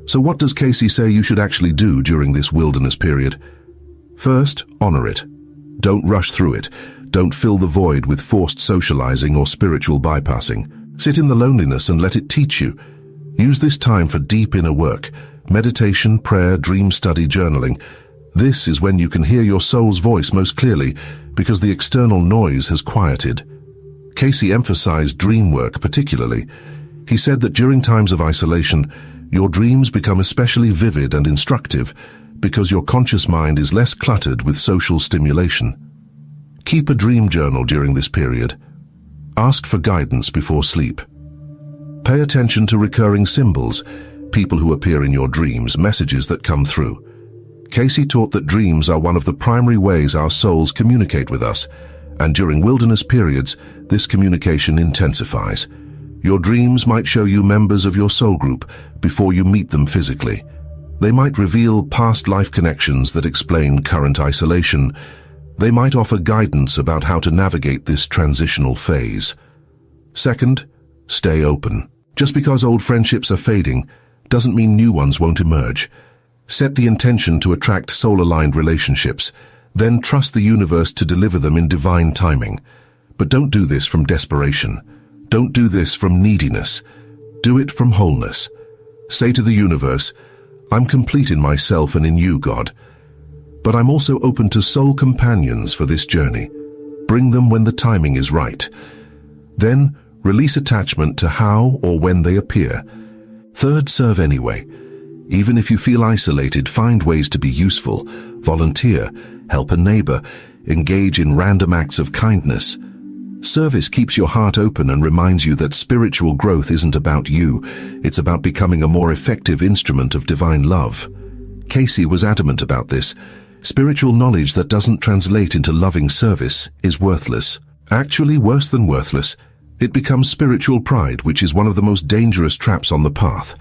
So what does Cayce say you should actually do during this wilderness period? First, honor it. Don't rush through it. Don't fill the void with forced socializing or spiritual bypassing. Sit in the loneliness and let it teach you. Use this time for deep inner work, meditation, prayer, dream study, journaling. This is when you can hear your soul's voice most clearly, because the external noise has quieted. Cayce emphasized dream work particularly. He said that during times of isolation, your dreams become especially vivid and instructive because your conscious mind is less cluttered with social stimulation. Keep a dream journal during this period. Ask for guidance before sleep. Pay attention to recurring symbols, people who appear in your dreams, messages that come through. Cayce taught that dreams are one of the primary ways our souls communicate with us, and during wilderness periods, this communication intensifies. Your dreams might show you members of your soul group before you meet them physically. They might reveal past life connections that explain current isolation. They might offer guidance about how to navigate this transitional phase. Second, stay open. Just because old friendships are fading doesn't mean new ones won't emerge. Set the intention to attract soul-aligned relationships, then trust the universe to deliver them in divine timing. But don't do this from desperation. Don't do this from neediness. Do it from wholeness. Say to the universe, "I'm complete in myself and in you, God. But I'm also open to soul companions for this journey. Bring them when the timing is right." Then, release attachment to how or when they appear. Third, serve anyway. Even if you feel isolated, find ways to be useful. Volunteer, help a neighbor, engage in random acts of kindness. Service keeps your heart open and reminds you that spiritual growth isn't about you. It's about becoming a more effective instrument of divine love. Cayce was adamant about this. Spiritual knowledge that doesn't translate into loving service is worthless. Actually, worse than worthless. It becomes spiritual pride, which is one of the most dangerous traps on the path.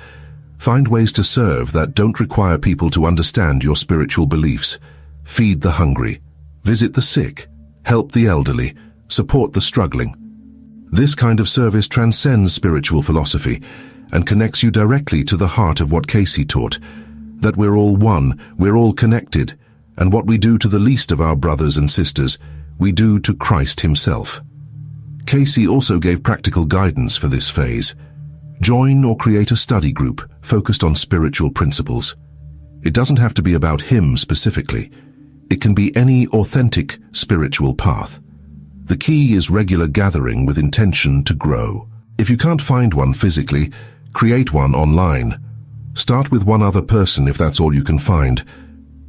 Find ways to serve that don't require people to understand your spiritual beliefs. Feed the hungry. Visit the sick. Help the elderly. Support the struggling. This kind of service transcends spiritual philosophy and connects you directly to the heart of what Cayce taught, that we're all one, we're all connected, and what we do to the least of our brothers and sisters, we do to Christ himself. Cayce also gave practical guidance for this phase. Join or create a study group focused on spiritual principles. It doesn't have to be about him specifically. It can be any authentic spiritual path. The key is regular gathering with intention to grow. If you can't find one physically, create one online. Start with one other person if that's all you can find.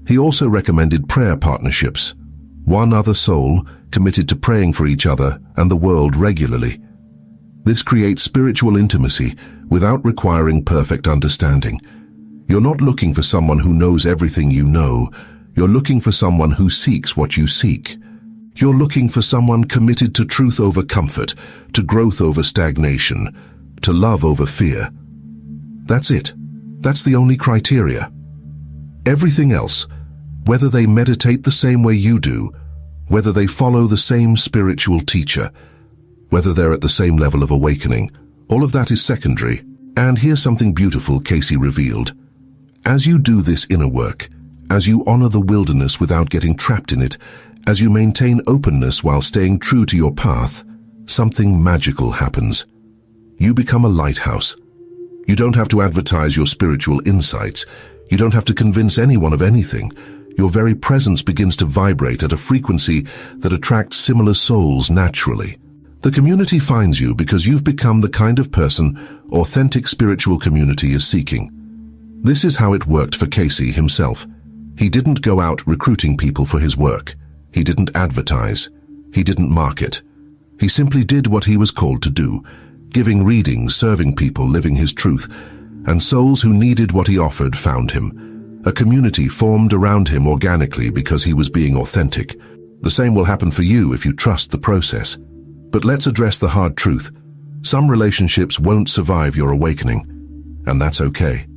He also recommended prayer partnerships. One other soul committed to praying for each other and the world regularly. This creates spiritual intimacy without requiring perfect understanding. You're not looking for someone who knows everything you know. You're looking for someone who seeks what you seek. You're looking for someone committed to truth over comfort, to growth over stagnation, to love over fear. That's it. That's the only criteria. Everything else, whether they meditate the same way you do, whether they follow the same spiritual teacher, whether they're at the same level of awakening, all of that is secondary. And here's something beautiful Cayce revealed. As you do this inner work, as you honor the wilderness without getting trapped in it, as you maintain openness while staying true to your path, something magical happens. You become a lighthouse. You don't have to advertise your spiritual insights. You don't have to convince anyone of anything. Your very presence begins to vibrate at a frequency that attracts similar souls naturally. The community finds you because you've become the kind of person authentic spiritual community is seeking. This is how it worked for Cayce himself. He didn't go out recruiting people for his work. He didn't advertise. He didn't market. He simply did what he was called to do, giving readings, serving people, living his truth, and souls who needed what he offered found him. A community formed around him organically because he was being authentic. The same will happen for you if you trust the process. But let's address the hard truth. Some relationships won't survive your awakening, and that's okay.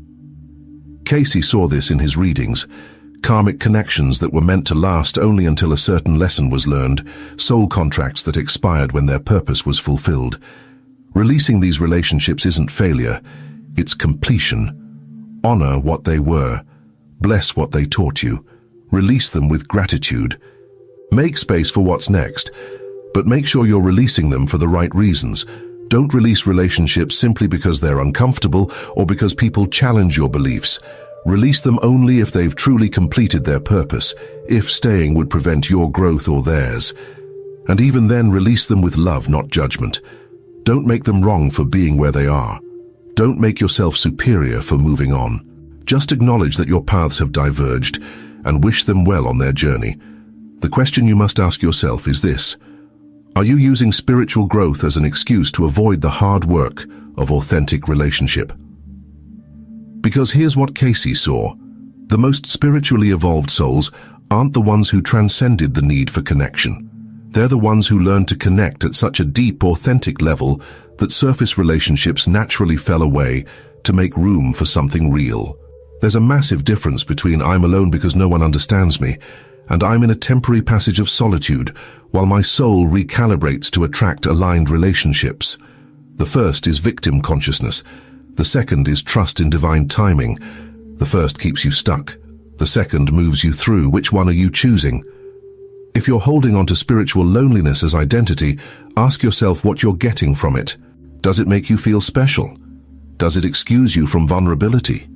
Cayce saw this in his readings. Karmic connections that were meant to last only until a certain lesson was learned, soul contracts that expired when their purpose was fulfilled. Releasing these relationships isn't failure, it's completion. Honor what they were. Bless what they taught you. Release them with gratitude. Make space for what's next, but make sure you're releasing them for the right reasons. Don't release relationships simply because they're uncomfortable or because people challenge your beliefs. Release them only if they've truly completed their purpose, if staying would prevent your growth or theirs. And even then, release them with love, not judgment. Don't make them wrong for being where they are. Don't make yourself superior for moving on. Just acknowledge that your paths have diverged and wish them well on their journey. The question you must ask yourself is this: are you using spiritual growth as an excuse to avoid the hard work of authentic relationship? Because here's what Cayce saw. The most spiritually evolved souls aren't the ones who transcended the need for connection. They're the ones who learned to connect at such a deep, authentic level that surface relationships naturally fell away to make room for something real. There's a massive difference between I'm alone because no one understands me and I'm in a temporary passage of solitude while my soul recalibrates to attract aligned relationships. The first is victim consciousness. The second is trust in divine timing. The first keeps you stuck. The second moves you through. Which one are you choosing? If you're holding on to spiritual loneliness as identity, ask yourself what you're getting from it. Does it make you feel special? Does it excuse you from vulnerability?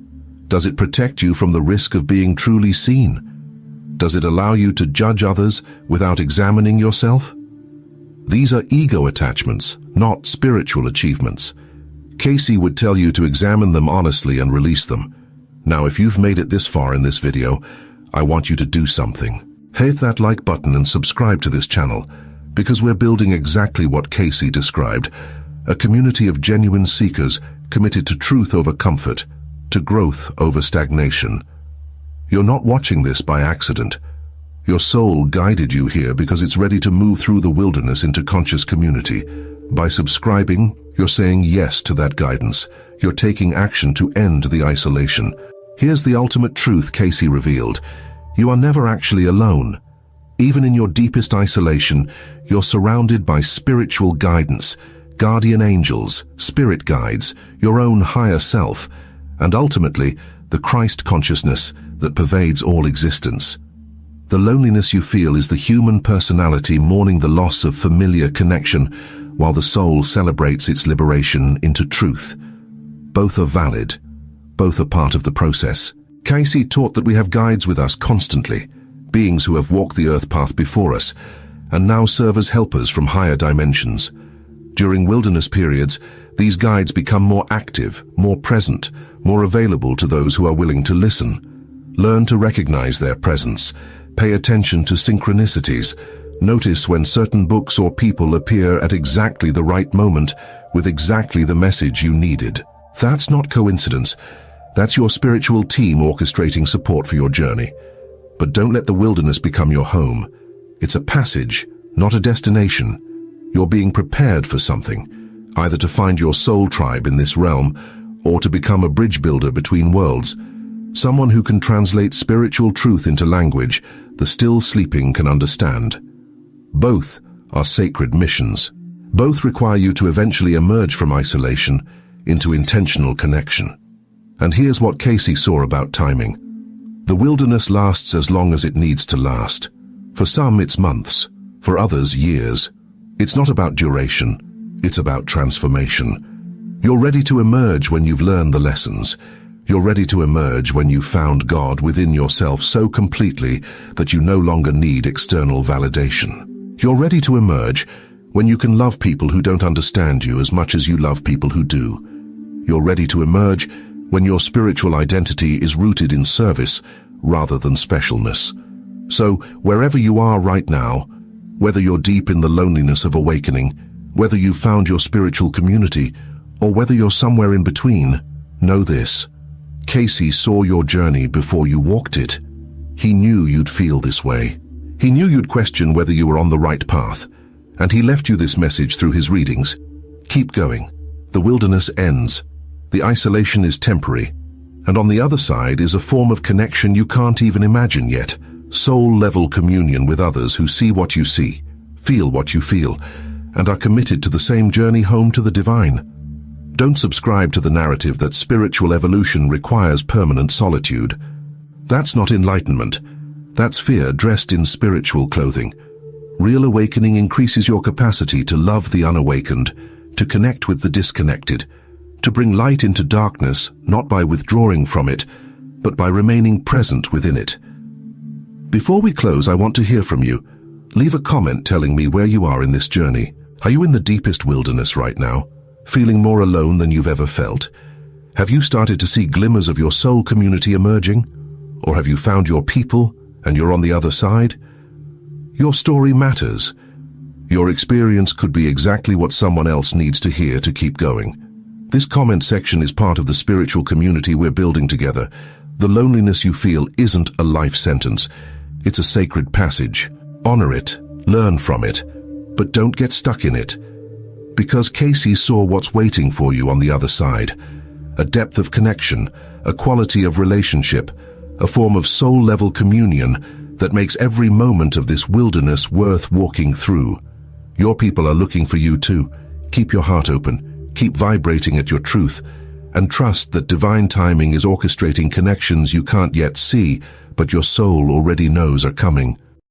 Does it protect you from the risk of being truly seen? Does it allow you to judge others without examining yourself? These are ego attachments, not spiritual achievements. Cayce would tell you to examine them honestly and release them. Now, if you've made it this far in this video, I want you to do something. Hit that like button and subscribe to this channel, because we're building exactly what Cayce described, a community of genuine seekers committed to truth over comfort, to growth over stagnation. You're not watching this by accident. Your soul guided you here because it's ready to move through the wilderness into conscious community. By subscribing, you're saying yes to that guidance. You're taking action to end the isolation. Here's the ultimate truth Cayce revealed. You are never actually alone. Even in your deepest isolation, you're surrounded by spiritual guidance, guardian angels, spirit guides, your own higher self, and ultimately, the Christ consciousness that pervades all existence. The loneliness you feel is the human personality mourning the loss of familiar connection, while the soul celebrates its liberation into truth. Both are valid. Both are part of the process. Cayce taught that we have guides with us constantly, beings who have walked the earth path before us, and now serve as helpers from higher dimensions. During wilderness periods, these guides become more active, more present, more available to those who are willing to listen. Learn to recognize their presence. Pay attention to synchronicities. Notice when certain books or people appear at exactly the right moment with exactly the message you needed. That's not coincidence. That's your spiritual team orchestrating support for your journey. But don't let the wilderness become your home. It's a passage, not a destination. You're being prepared for something, either to find your soul tribe in this realm or to become a bridge builder between worlds. Someone who can translate spiritual truth into language the still sleeping can understand. Both are sacred missions. Both require you to eventually emerge from isolation into intentional connection. And here's what Cayce saw about timing. The wilderness lasts as long as it needs to last. For some, it's months. For others, years. It's not about duration, it's about transformation. You're ready to emerge when you've learned the lessons. You're ready to emerge when you've found God within yourself so completely that you no longer need external validation. You're ready to emerge when you can love people who don't understand you as much as you love people who do. You're ready to emerge when your spiritual identity is rooted in service rather than specialness. So, wherever you are right now, whether you're deep in the loneliness of awakening, whether you've found your spiritual community, or whether you're somewhere in between, know this. Cayce saw your journey before you walked it. He knew you'd feel this way. He knew you'd question whether you were on the right path, and he left you this message through his readings. Keep going. The wilderness ends. The isolation is temporary, and on the other side is a form of connection you can't even imagine yet. Soul-level communion with others who see what you see, feel what you feel, and are committed to the same journey home to the divine. Don't subscribe to the narrative that spiritual evolution requires permanent solitude. That's not enlightenment. That's fear dressed in spiritual clothing. Real awakening increases your capacity to love the unawakened, to connect with the disconnected, to bring light into darkness, not by withdrawing from it, but by remaining present within it. Before we close, I want to hear from you. Leave a comment telling me where you are in this journey. Are you in the deepest wilderness right now? Feeling more alone than you've ever felt? Have you started to see glimmers of your soul community emerging? Or have you found your people and you're on the other side? Your story matters. Your experience could be exactly what someone else needs to hear to keep going. This comment section is part of the spiritual community we're building together. The loneliness you feel isn't a life sentence. It's a sacred passage. Honor it, learn from it, but don't get stuck in it. Because Cayce saw what's waiting for you on the other side. A depth of connection, a quality of relationship, a form of soul-level communion that makes every moment of this wilderness worth walking through. Your people are looking for you too. Keep your heart open, keep vibrating at your truth, and trust that divine timing is orchestrating connections you can't yet see, but your soul already knows are coming.